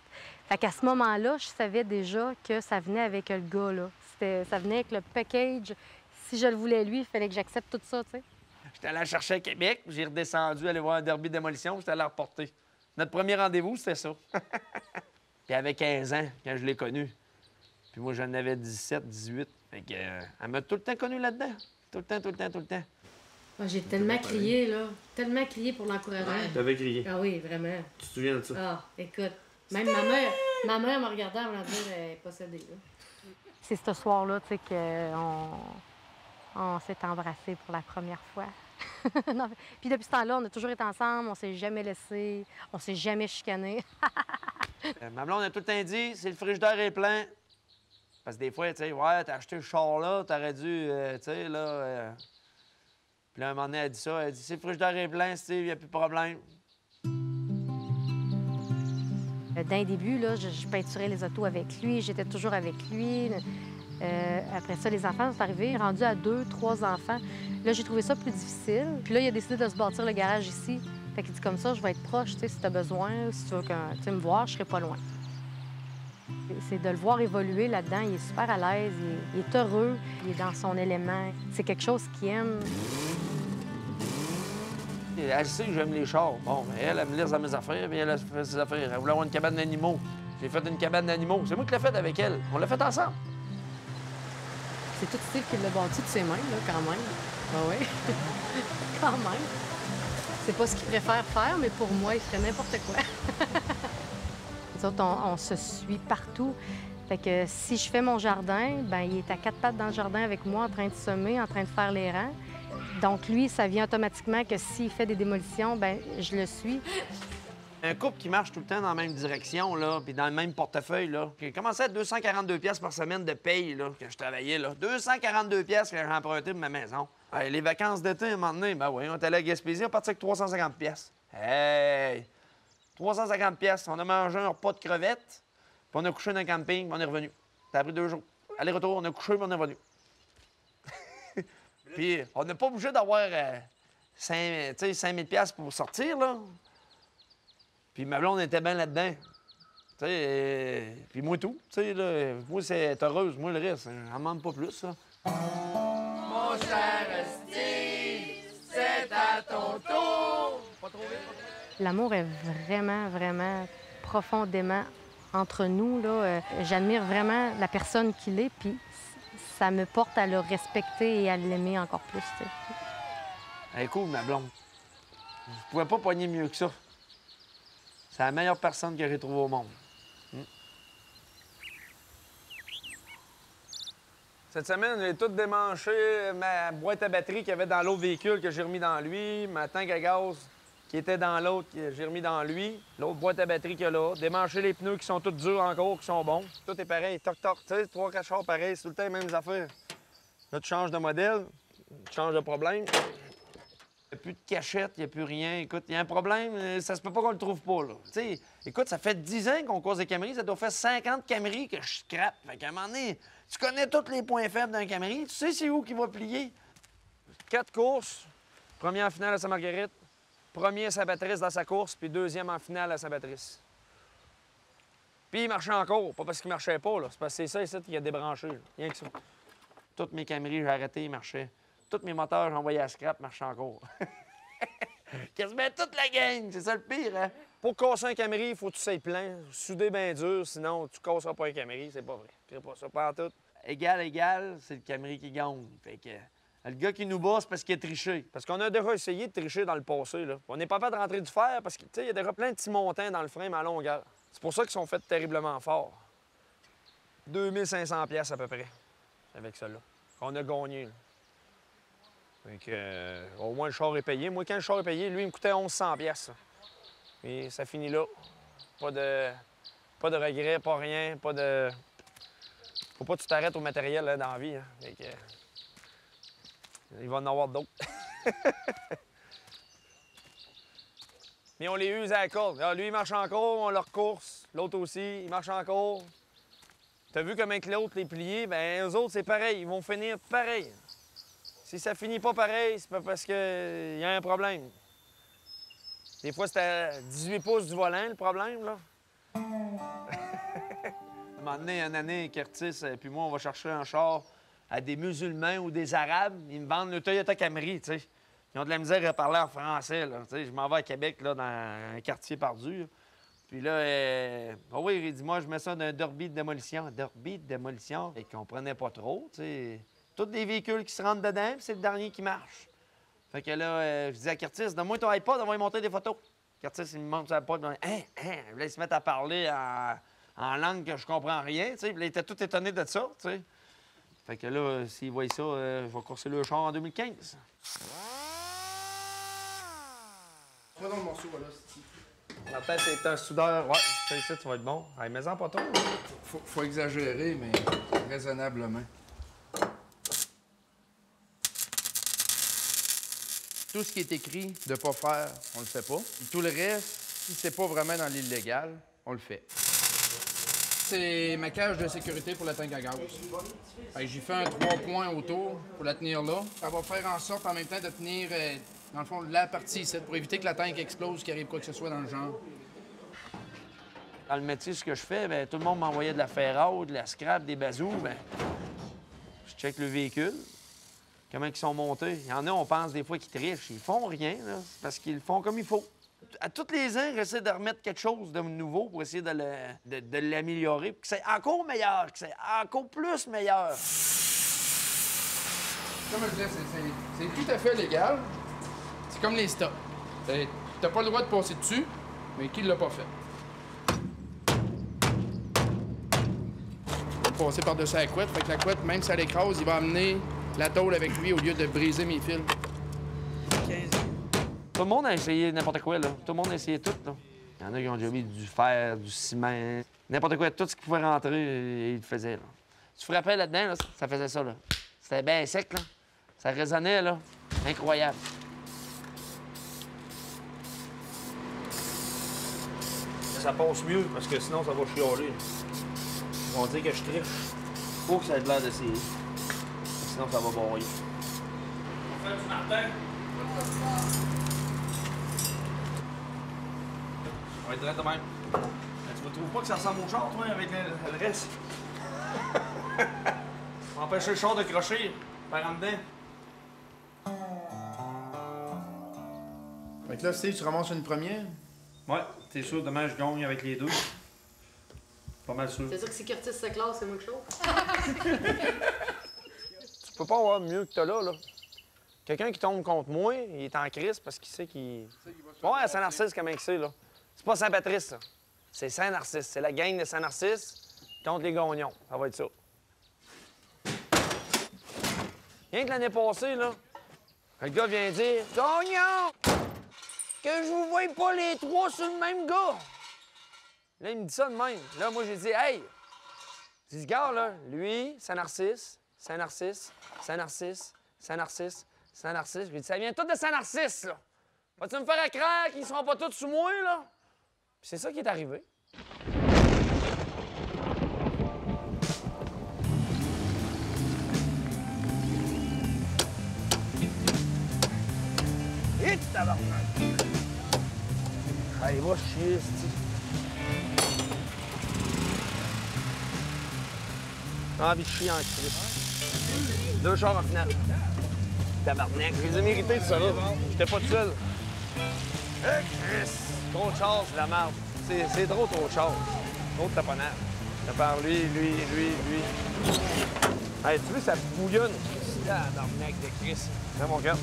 D: Fait qu'à ce moment-là, je savais déjà que ça venait avec le gars, là. Ça venait avec le package. Si je le voulais lui, il fallait que j'accepte tout ça, tu sais.
A: J'étais allé la chercher à Québec, j'ai redescendu, aller voir un derby de démolition, j'étais allé la reporter. Notre premier rendez-vous, c'était ça. Puis elle avait 15 ans quand je l'ai connue. Puis moi, j'en avais 17, 18. Fait que, elle m'a tout le temps connu là-dedans. Tout le temps.
D: Moi, j'ai tellement crié, là. Tellement crié pour l'encourager.
K: T'avais crié.
D: Ah oui, vraiment.
K: Tu te souviens de ça?
D: Ah, écoute. Même ma mère m'a regardé avant de dire qu'elle est possédée, là. C'est ce soir-là, tu sais, qu'on s'est embrassés pour la première fois. Non, puis depuis ce temps-là, on a toujours été ensemble, on s'est jamais laissés, on s'est jamais chicanés.
A: Ma blonde a tout le temps dit, si le frigidaire est plein, parce que des fois, tu sais, ouais, t'as acheté le char là, t'aurais dû, tu sais, là... Puis là, un moment donné, elle dit ça, elle dit, si le frigidaire est plein, Steve, il n'y a plus de problème.
D: D'un début, là, je peinturais les autos avec lui, j'étais toujours avec lui. Après ça, les enfants sont arrivés, rendus à 2, 3 enfants. Là, j'ai trouvé ça plus difficile. Puis là, il a décidé de se bâtir le garage ici. Fait qu'il dit comme ça, je vais être proche, tu sais, si tu as besoin, si tu veux me voir, je serai pas loin. C'est de le voir évoluer là-dedans. Il est super à l'aise, il est heureux, il est dans son élément. C'est quelque chose qu'il aime.
A: Elle sait que j'aime les chars. Bon, mais elle me laisse dans mes affaires, puis elle a fait ses affaires. Elle voulait avoir une cabane d'animaux. J'ai fait une cabane d'animaux. C'est moi qui l'ai faite avec elle. On l'a fait ensemble.
D: C'est tout Steve qui l'a bâti de ses mains, là, quand même. Ah oui, quand même. C'est pas ce qu'il préfère faire, mais pour moi, il ferait n'importe quoi. Les autres, on se suit partout. Fait que si je fais mon jardin, ben il est à 4 pattes dans le jardin avec moi, en train de semer, en train de faire les rangs. Donc lui, ça vient automatiquement que s'il fait des démolitions, ben je le suis.
A: Un couple qui marche tout le temps dans la même direction, là, puis dans le même portefeuille, là. J'ai commencé à 242 pièces par semaine de paye, là, quand je travaillais, là. 242 pièces que j'ai emprunté pour ma maison. Hey, les vacances d'été, à un moment donné, ben oui, on est allé à Gaspésie, on partait avec 350 pièces. Hey! 350 pièces. On a mangé un repas de crevettes, puis on a couché dans un camping, puis on est revenu. Ça a pris 2 jours. Aller-retour, on a couché, puis on est revenu. Puis on n'a pas obligé d'avoir 5 000 pièces pour sortir, là. Puis ma blonde était bien là-dedans. Tu sais, puis moi tout. Tu sais, là, moi, c'est heureuse. Moi, le reste, j'en demande pas plus, ça.
C: Mon cher Steve, c'est à ton tour. Pas trop vite, pas trop vite.
D: L'amour est vraiment, vraiment profondément entre nous. J'admire vraiment la personne qu'il est, puis ça me porte à le respecter et à l'aimer encore plus. T'sais.
A: Elle est cool, ma blonde. Je pouvais pas pogner mieux que ça. C'est la meilleure personne que j'ai trouvée au monde. Cette semaine, j'ai tout démanché, ma boîte à batterie qu'il y avait dans l'autre véhicule que j'ai remis dans lui, ma tank à gaz qui était dans l'autre que j'ai remis dans lui, l'autre boîte à batterie qu'il y a là, démancher les pneus qui sont tous durs encore, qui sont bons. Tout est pareil, toc-toc, tu sais, 3-4 chars pareils, c'est tout le temps les mêmes affaires. Là, tu changes de modèle, tu changes de problème. Il n'y a plus de cachette, il n'y a plus rien. Écoute, il y a un problème, ça se peut pas qu'on le trouve pas, là. Tu sais, écoute, ça fait 10 ans qu'on cause des Camry, ça doit faire 50 Camry que je scrape. Fait qu'à un moment donné, tu connais tous les points faibles d'un Camry, tu sais c'est où qu'il va plier. 4 courses, première en finale à Sainte-Marguerite, premier à Saint-Patrice dans sa course, puis deuxième en finale à Saint-Patrice. Puis il marchait encore, pas parce qu'il marchait pas, là. C'est parce que c'est ça ici qui a débranché, là. Rien que ça. Toutes mes Camry, j'ai arrêté, ils marchaient. Tous mes moteurs, j'ai envoyé à scrap, marchaient encore. Quasiment toute la gang, c'est ça le pire, hein? Pour casser un Camry, il faut que tu sois plein, souder bien dur, sinon tu casseras pas un Camry, c'est pas vrai. C'est pas ça, pas en tout. Égal, c'est le Camry qui gagne. Fait que le gars qui nous bat, c'est parce qu'il a triché. Parce qu'on a déjà essayé de tricher dans le passé, là. On n'est pas fait de rentrer du fer parce qu'il y a déjà plein de petits montants dans le frein à longueur. C'est pour ça qu'ils sont faits terriblement forts. 2500 pièces à peu près, avec ça là qu'on a gagné, là. Fait que, au moins, le char est payé. Moi, quand le char est payé, lui, il me coûtait 1100 pièces. Et ça finit là. Pas de regrets, pas rien, pas de... Faut pas que tu t'arrêtes au matériel là, dans la vie. Hein. Fait que, il va en avoir d'autres. Mais on les use à la corde. Alors, lui, il marche encore, on leur course. L'autre aussi, il marche encore. T'as vu comment que l'autre les plié? Bien, eux autres, c'est pareil. Ils vont finir pareil. Si ça finit pas pareil, c'est pas parce qu'il y a un problème. Des fois, c'était à 18 pouces du volant, le problème, là. À un moment donné, une année, Curtis puis moi, on va chercher un char à des musulmans ou des arabes. Ils me vendent le Toyota Camry, tu sais. Ils ont de la misère à parler en français, là. Tu sais, je m'en vais à Québec, là, dans un quartier perdu. Là. Puis là, oh oui, il dit, moi, je mets ça d'un derby de démolition. Derby de démolition? Ils comprenaient pas trop, tu sais. Tous des véhicules qui se rentrent dedans, puis c'est le dernier qui marche. Fait que là, je dis à Curtis, donne-moi ton iPod, on va lui montrer des photos. Curtis, il me montre son iPod, là, il se met à parler en langue que je comprends rien, tu sais. Puis il était tout étonné de ça, tu sais. Fait que là, s'il voit ça, je vais courser le char en 2015.
C: Prends donc le morceau, voilà.
A: Martin, c'est un soudeur. Ouais, ça ici, tu vas être bon. Hey, mets-en pas trop.
C: Faut exagérer, mais raisonnablement. Tout ce qui est écrit de pas faire, on le fait pas. Tout le reste, si c'est pas vraiment dans l'illégal, on le fait. C'est ma cage de sécurité pour la tank à gaz. J'ai fait un 3 points autour pour la tenir là. Ça va faire en sorte en même temps de tenir, dans le fond, la partie ici pour éviter que la tank explose, qu'il arrive quoi que ce soit dans le genre.
A: Dans le métier, ce que je fais, bien, tout le monde m'envoyait de la ferraille, de la scrap, des bazous. Bien, je check le véhicule. Comment ils sont montés. Il y en a, on pense des fois qu'ils trichent. Ils font rien, là. C'est parce qu'ils le font comme il faut. À tous les ans, j'essaie de remettre quelque chose de nouveau pour essayer de l'améliorer, pour que c'est encore meilleur, que c'est encore plus meilleur.
C: Comme je disais, c'est tout à fait légal. C'est comme les stops. T'as pas le droit de passer dessus, mais qui l'a pas fait? Passer par-dessus la couette, fait que la couette, même si elle écrase, il va amener la tôle avec lui au lieu de briser mes fils.
A: Tout le monde a essayé n'importe quoi, là. Tout le monde a essayé tout, là. Il y en a qui ont déjà mis du fer, du ciment, n'importe quoi. Tout ce qui pouvait rentrer, ils le faisaient, là. Tu frappais là-dedans, là, ça faisait ça, là. C'était bien sec, là. Ça résonnait, là. Incroyable. Ça passe mieux, parce que sinon, ça va chialer. Ils vont dire que je triche. Faut que ça ait l'air d'essayer. Sinon, ça va broyer. On fait du Martin. On va être direct de même. Tu ne trouves pas que ça ressemble au char, toi, avec le reste? On va empêcher le char de crocher par en dedans.
C: Fait que là, Steve, tu ramasses une première.
A: Ouais, t'es sûr, demain je gagne avec les deux. Pas mal sûr.
D: C'est sûr que si Curtis se classe, c'est moi que je chauffe.
A: Tu peux pas avoir mieux que t'as là. Quelqu'un qui tombe contre moi, il est en crise parce qu'il sait qu'il... Ouais, Saint-Narcisse, comment il sait, là. C'est pas Saint-Patrice, ça. C'est Saint-Narcisse. C'est la gang de Saint-Narcisse contre les Gagnons. Ça va être ça. Rien que l'année passée, là, le gars vient dire « Gagnon! Que je vous voie pas les trois sur le même gars! » Là, il me dit ça de même. Là, moi, j'ai dit « Hey! » J'ai dit « Gars, là, lui, Saint-Narcisse, Saint-Narcisse, Saint-Narcisse, Saint-Narcisse, Saint-Narcisse. » J'ai dit « Ça vient tout de Saint-Narcisse, là! Vas-tu me faire à craque? Ils seront pas tous sous moi, là? » Puis c'est ça qui est arrivé. Et tabarnak! Allez, va chier, c'ti. J'ai envie de chier en crise. 2 chars en finale. Tabarnak, je les ai mérités, tout ça, là. J'étais pas tout seul. Eh, Chris! Trop de chars, c'est la merde. C'est trop de chars. Trop de taponnage. Je parle lui. Hey, tu vois, ça bouillonne. Tabarnak de Chris. Viens, mon gars.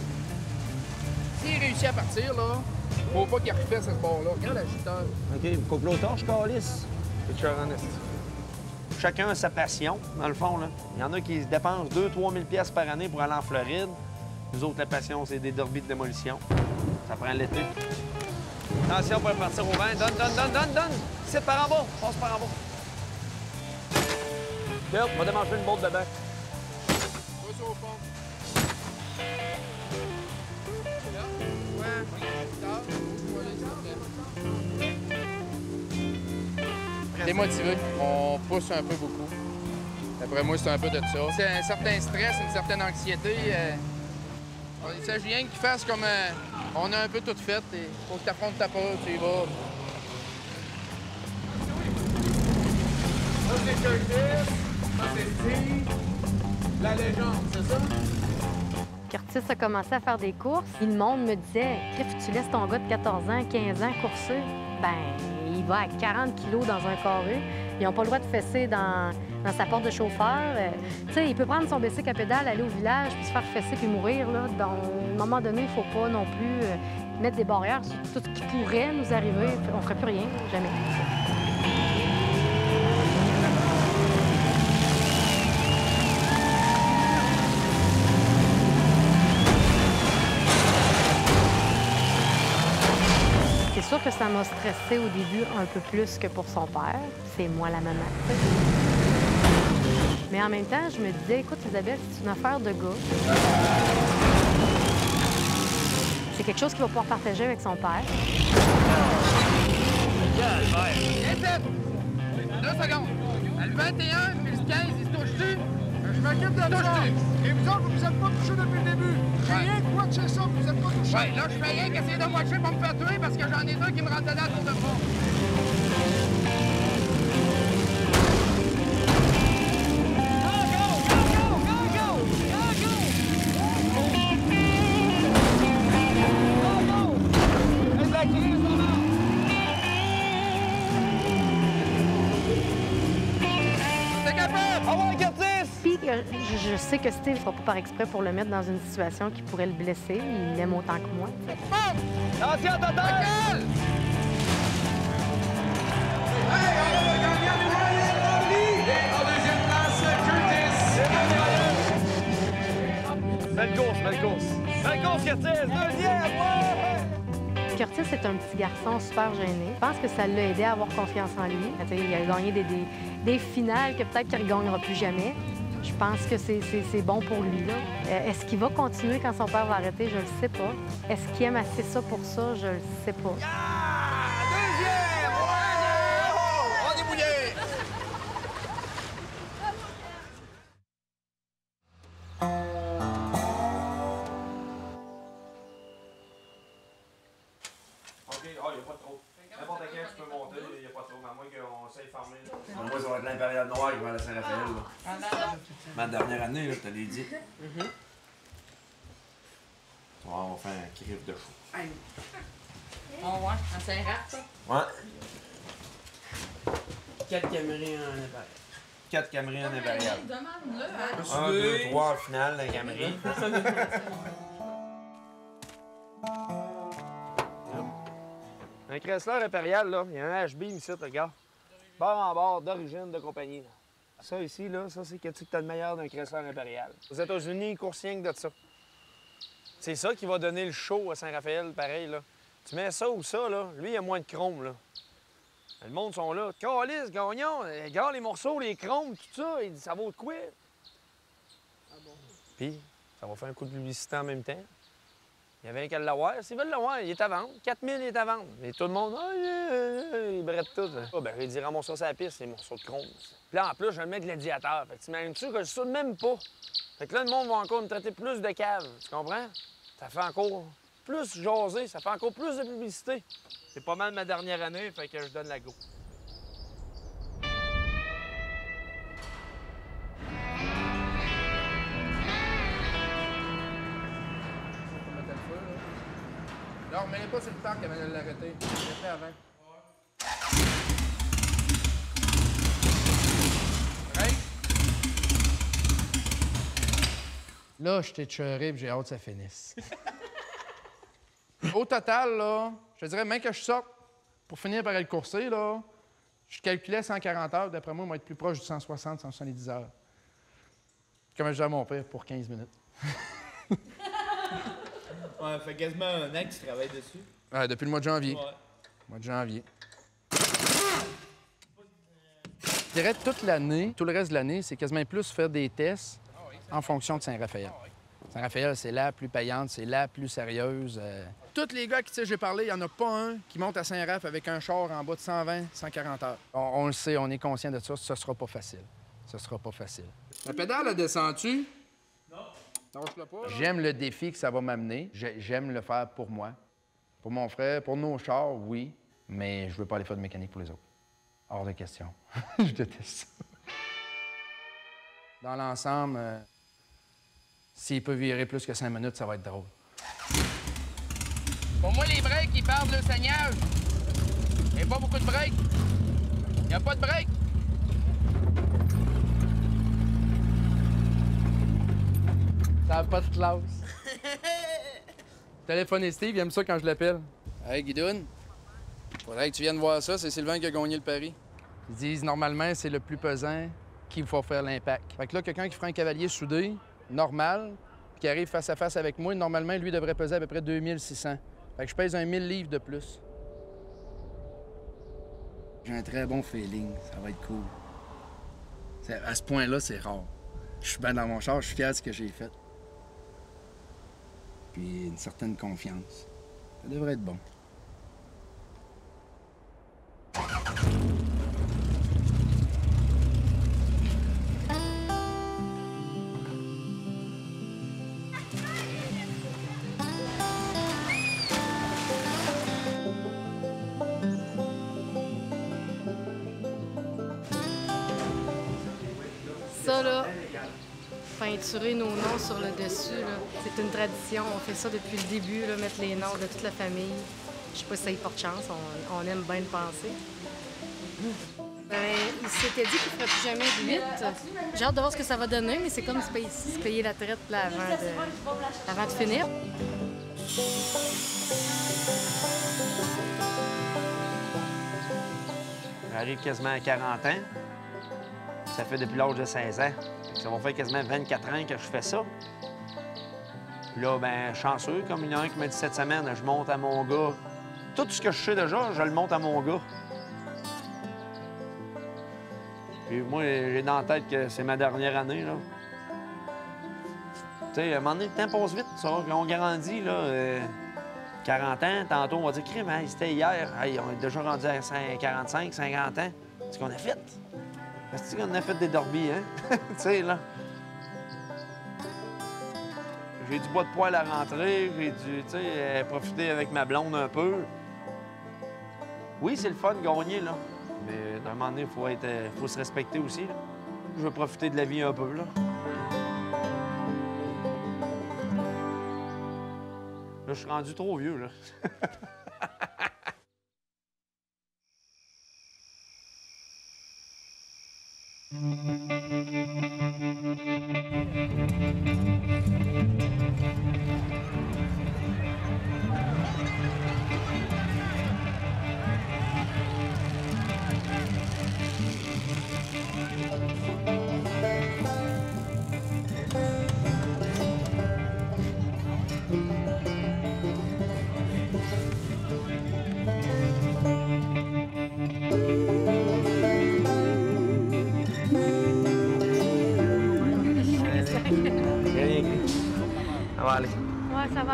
C: S'il réussit à partir, là, faut pas qu'il refasse ce bord-là. Regarde l'ajusteur.
A: OK, coupe l'autre, je calisse. C'est cher honnête. Chacun a sa passion, dans le fond, là. Il y en a qui se dépensent 2-3 000 pièces par année pour aller en Floride. Nous autres, la passion, c'est des derbies de démolition. Ça prend l'été. Attention pour partir au vent. Donne! C'est par en bas. Passe par en bas. Regarde, on va démangeler une botte de bain.
C: Pas au fond. Démotivé. On pousse un peu beaucoup. D'après moi, c'est un peu de ça. C'est un certain stress, une certaine anxiété. Il s'agit rien qu'ils fassent comme on a un peu tout fait. Il faut que tu affrontes ta peur, tu y vas.
Q: Ça, c'est Curtis. Ça, c'est Steve. La légende, c'est ça?
D: Curtis a commencé à faire des courses. Puis le monde me disait « Criff, tu laisses ton gars de 14 ans, 15 ans courser? » Ben, il va à 40 kilos dans un carré. Ils n'ont pas le droit de fesser dans sa porte de chauffeur. Tu sais, il peut prendre son bicycle à pédale, aller au village, puis se faire fesser puis mourir. Là. Donc, à un moment donné, il ne faut pas non plus mettre des barrières sur tout ce qui pourrait nous arriver. On ne ferait plus rien, jamais. C'est sûr que ça m'a stressé au début un peu plus que pour son père. C'est moi la maman. Mais en même temps, je me disais, écoute, Isabelle, c'est une affaire de gars. C'est quelque chose qu'il va pouvoir partager avec son père.
C: Viens, 2 secondes. À le 21, puis le 15, il se touche-tu? Je m'occupe de ça. Et vous autres, vous êtes pas touchés depuis le début. J'ai rien que watcher ça, vous êtes pas touchés. Ouais, là, je fais rien qu'essayer de watcher pour me faire tuer parce que j'en ai 2 qui me rentrent dedans à tour de fond.
D: Je sais que Steve ne fera pas par exprès pour le mettre dans une situation qui pourrait le blesser. Il l'aime autant que moi.
Q: Attention, total!
A: Belle course! Belle course, Curtis! Deuxième! Ouais!
D: Curtis est un petit garçon super gêné. Je pense que ça l'a aidé à avoir confiance en lui. Il a gagné des finales que peut-être qu'il ne regagnera plus jamais. Je pense que c'est bon pour lui. Est-ce qu'il va continuer quand son père va arrêter? Je le sais pas. Est-ce qu'il aime assez ça pour ça? Je le sais pas.
Q: Deuxième! Ouais! On est mouillé!
A: OK, il n'y a pas trop. N'importe quand tu peux monter, il n'y a pas trop. À moins qu'on s'aille farmer. Moi, ça va être l'impérial noir qui va à la Saint-Raphaël. Ma dernière année, là, je te l'ai dit. On va faire un crif de chaud.
C: Oh ouais, en Saint-Raph, ça?
K: Ouais.
J: 4 Camry en appareil.
K: 4 Camry en impérial.
C: Demande-le,
K: 1, 2, 3 en finale, la Camry.
A: Un Chrysler impérial, là, il y a un H-Beam ici, regarde. Bord en bord, d'origine de compagnie. Là. Ça ici, là, ça c'est qu'est-ce que t'as de meilleur d'un Chrysler impérial. Aux États-Unis, ils courent rien que de ça. C'est ça qui va donner le show à Saint-Raphaël, pareil, là. Tu mets ça ou ça, là, lui, il y a moins de chrome, là. Le monde sont là. Calice, Gagnon, regarde les morceaux, les chromes, tout ça. Il dit, ça vaut de quoi? Ah bon? Puis, ça va faire un coup de publicité en même temps. Il y avait un qu'à l'avoir. S'ils veulent l'avoir, il est à vendre. 4000, il est à vendre. Et tout le monde, il brette tout. Ah, ben, il dit, ramasse ça sur la piste, les morceaux de chrome. Puis là, en plus, je vais le mettre gladiateur. Fait que t'imagines-tu que je saute même pas? Fait que là, le monde va encore me traiter plus de cave. Tu comprends? Ça fait encore plus jaser, ça fait encore plus de publicité. C'est pas mal ma dernière année, fait que je donne la go.
C: Non, remets-les pas sur le parc avant de l'arrêter. Je l'ai fait avant. Right? Là, je t'ai écheuré et j'ai hâte que ça finisse. Au total, là, je te dirais, même que je sorte pour finir par le courser, là, je calculais 140 heures. D'après moi, on va être plus proche du 160, 170 heures. Comme je disais à mon père, pour 15 minutes.
B: Ouais, fait quasiment un an que tu travailles dessus.
C: Ouais, depuis le mois de janvier.
B: Ouais.
C: Mois de janvier. Je dirais toute l'année, tout le reste de l'année, c'est quasiment plus faire des tests en fonction de Saint-Raphaël. Saint-Raphaël, c'est la plus payante, c'est la plus sérieuse. Tous les gars qui j'ai parlé, il n'y en a pas un qui monte à Saint-Raph avec un char en bas de 120, 140 heures. On le sait, on est conscient de ça, ce sera pas facile. Ce sera pas facile. La pédale, elle descend-tu? Non. J'aime le défi que ça va m'amener. J'aime le faire pour moi. Pour mon frère, pour nos chars, oui. Mais je veux pas aller faire de mécanique pour les autres. Hors de question. Je déteste ça. Dans l'ensemble, s'il peut virer plus que 5 minutes, ça va être drôle. Pour moi, les breaks, ils parlent de saignage. Il n'y a pas beaucoup de breaks. Il n'y a pas de breaks. Ça n'a pas de classe. Téléphone Steve, il aime ça quand je l'appelle. Hey, Guidoune, faudrait que tu viennes voir ça. C'est Sylvain qui a gagné le pari. Ils disent, normalement, c'est le plus pesant qui va faire l'impact. Fait que là, quelqu'un qui fera un cavalier soudé, normal, puis qui arrive face à face avec moi, normalement, lui devrait peser à peu près 2600. Fait que je pèse un 1000 livres de plus. J'ai un très bon feeling. Ça va être cool. À ce point-là, c'est rare. Je suis bien dans mon char, je suis fier de ce que j'ai fait. Puis une certaine confiance. Ça devrait être bon.
D: Ça, là, peinturer nos noms sur le dessus, là, c'est une tradition. On fait ça depuis le début, là, mettre les noms de toute la famille. Je sais pas si ça y porte chance, on aime bien le penser. Ben, il s'était dit qu'il ne ferait plus jamais de 8. J'ai hâte de voir ce que ça va donner, mais c'est comme se payer la traite là, avant de finir.
A: J'arrive quasiment à 40 ans. Ça fait depuis l'âge de 16 ans. Ça va faire quasiment 24 ans que je fais ça. Puis là, ben chanceux, comme il y en a un qui m'a dit cette semaine, je monte à mon gars. Tout ce que je sais déjà, je le monte à mon gars. Puis moi, j'ai dans la tête que c'est ma dernière année, là. Tu sais, à un moment donné, le temps passe vite, ça. On grandit, là. 40 ans, tantôt, on va dire, crime, hey, c'était hier. Hey, on est déjà rendu à 45, 50 ans. C'est ce qu'on a fait. C'est qu'on a fait des derbies, hein? Tu sais, là. J'ai du bois de poêle à rentrer, j'ai dû, tu sais, profiter avec ma blonde un peu. Oui, c'est le fun de gagner, là. Mais d'un moment donné, il faut se respecter aussi, là. Je veux profiter de la vie un peu, là. Là, je suis rendu trop vieux, là.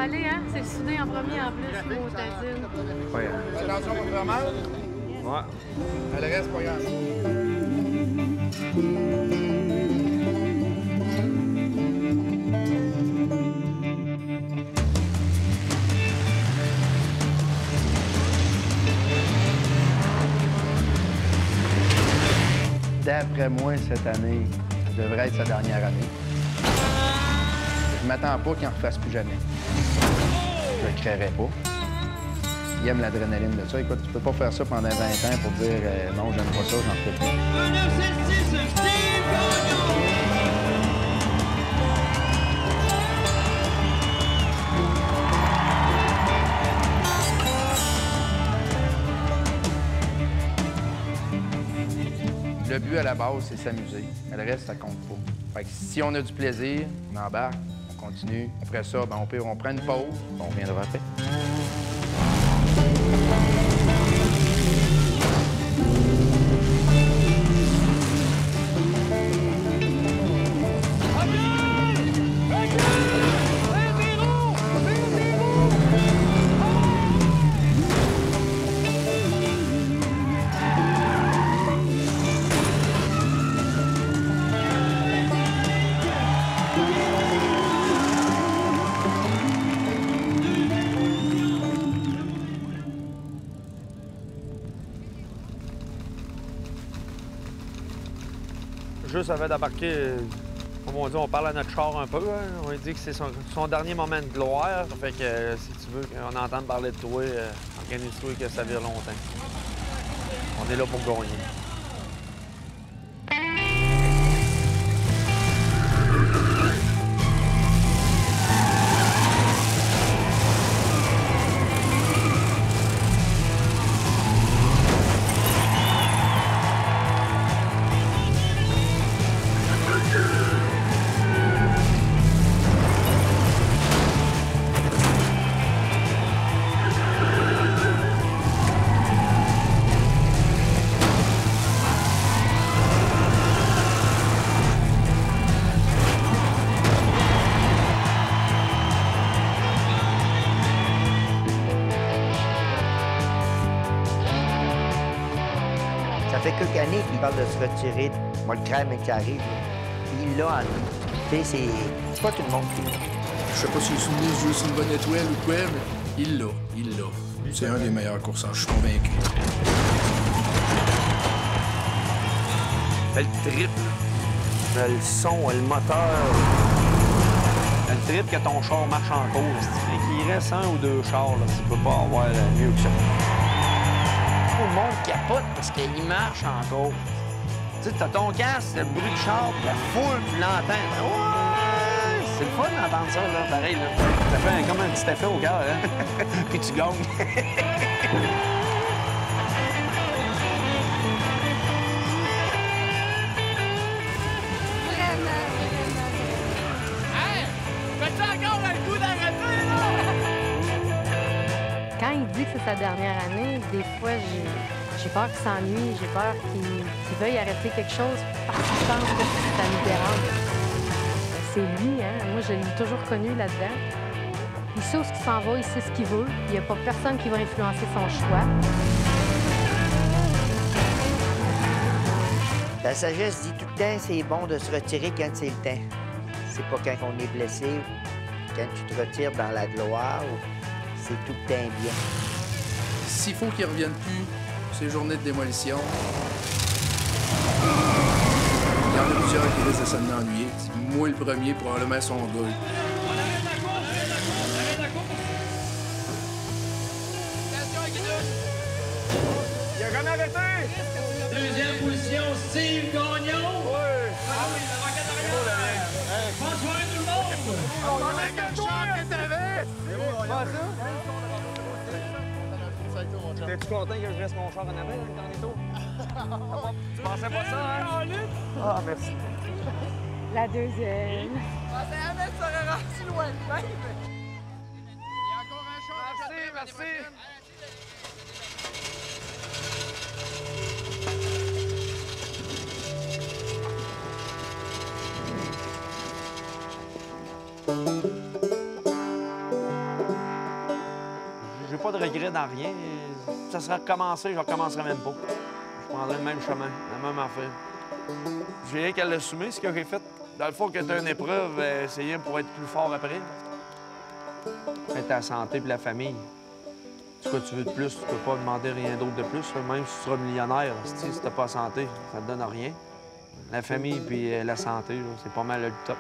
D: aller, hein? C'est le soudé en premier en plus, mon tadine.
C: Ouais. Attention pour le fromage.
A: Ouais.
C: Le reste, pas grave.
F: D'après moi, cette année devrait être sa dernière année. Je m'attends pas qu'il n'en refasse plus jamais. Je le créerai pas. Il aime l'adrénaline de ça. Écoute, tu peux pas faire ça pendant 20 ans pour dire non, j'aime pas ça, j'en fais plus. Le but à la base, c'est s'amuser. Mais le reste, ça compte pas. Fait que si on a du plaisir, on embarque, on continue. Après ça, ben, on prend une pause, on reviendra après.
K: Juste avant d'embarquer, comme on dit, on parle à notre char un peu. Hein. On dit que c'est son dernier moment de gloire. Fait que si tu veux qu'on entende parler de toi, organise-toi que ça dure longtemps. On est là pour gagner.
G: Ça fait quelques années qu'il parle de se retirer. Moi, le crème qui arrive, là. Il l'a en lui. Tu sais, c'est pas tout le monde qui l'a.
F: Je sais pas si le souvenir joue sur une bonne étoile ou quoi, mais il l'a. C'est un des meilleurs courseurs, je suis convaincu.
K: Le trip, le son, le moteur. Le trip que ton char marche en course. Qu'il reste un ou deux chars, là, tu peux pas avoir mieux que ça. Tout le monde capote parce qu'il marche encore. Tu sais, t'as ton casque, le bruit de char, la foule, tu l'entends. Ouais! C'est le fun d'entendre ça, là, pareil. Là. Ça fait comme un petit effet au cœur, hein? Puis tu gagnes.
D: Quand il dit que c'est sa dernière année, des fois, j'ai peur qu'il s'ennuie, j'ai peur qu'il veuille arrêter quelque chose parce qu'il pense que ça nous dérange. C'est lui, hein? Moi, je l'ai toujours connu là-dedans. Il sait où il s'en va, il sait ce qu'il veut. Il n'y a pas personne qui va influencer son choix.
G: La sagesse dit tout le temps, c'est bon de se retirer quand c'est le temps. C'est pas quand on est blessé, quand tu te retires dans la gloire, c'est tout le temps bien.
F: S'il faut qu'il ne revienne plus ces journées de démolition, il y en a plusieurs qui risquent de s'en ennuyer. Moi, le premier, probablement son gars.
Q: Il a jamais arrêté! Deuxième position, Steve Gagnon. Oui. Ah oui, la roquette arrière. Bonne soirée tout le monde. On a un char que t'avais. C'est bon,
A: T'es-tu content que je laisse mon char en avant, le dernier tour? Tu pensais pas ça, hein? Ah, merci.
D: La deuxième.
Q: C'est jamais que ça aurait rendu loin de même.
C: Il y a encore un char.
A: Merci.
K: m'avancerais dans rien. Ça serait recommencé, je recommencerais même pas. Je prendrais le même chemin, la même affaire. J'ai rien qu'à l'assumer, ce que j'ai fait. Dans le fond, que tu as une épreuve, essayer pour être plus fort après. Être ta santé et la famille. C'est quoi tu veux de plus? Tu peux pas demander rien d'autre de plus. Même si tu seras millionnaire, si t'as pas santé, ça te donne rien. La famille puis la santé, c'est pas mal le top.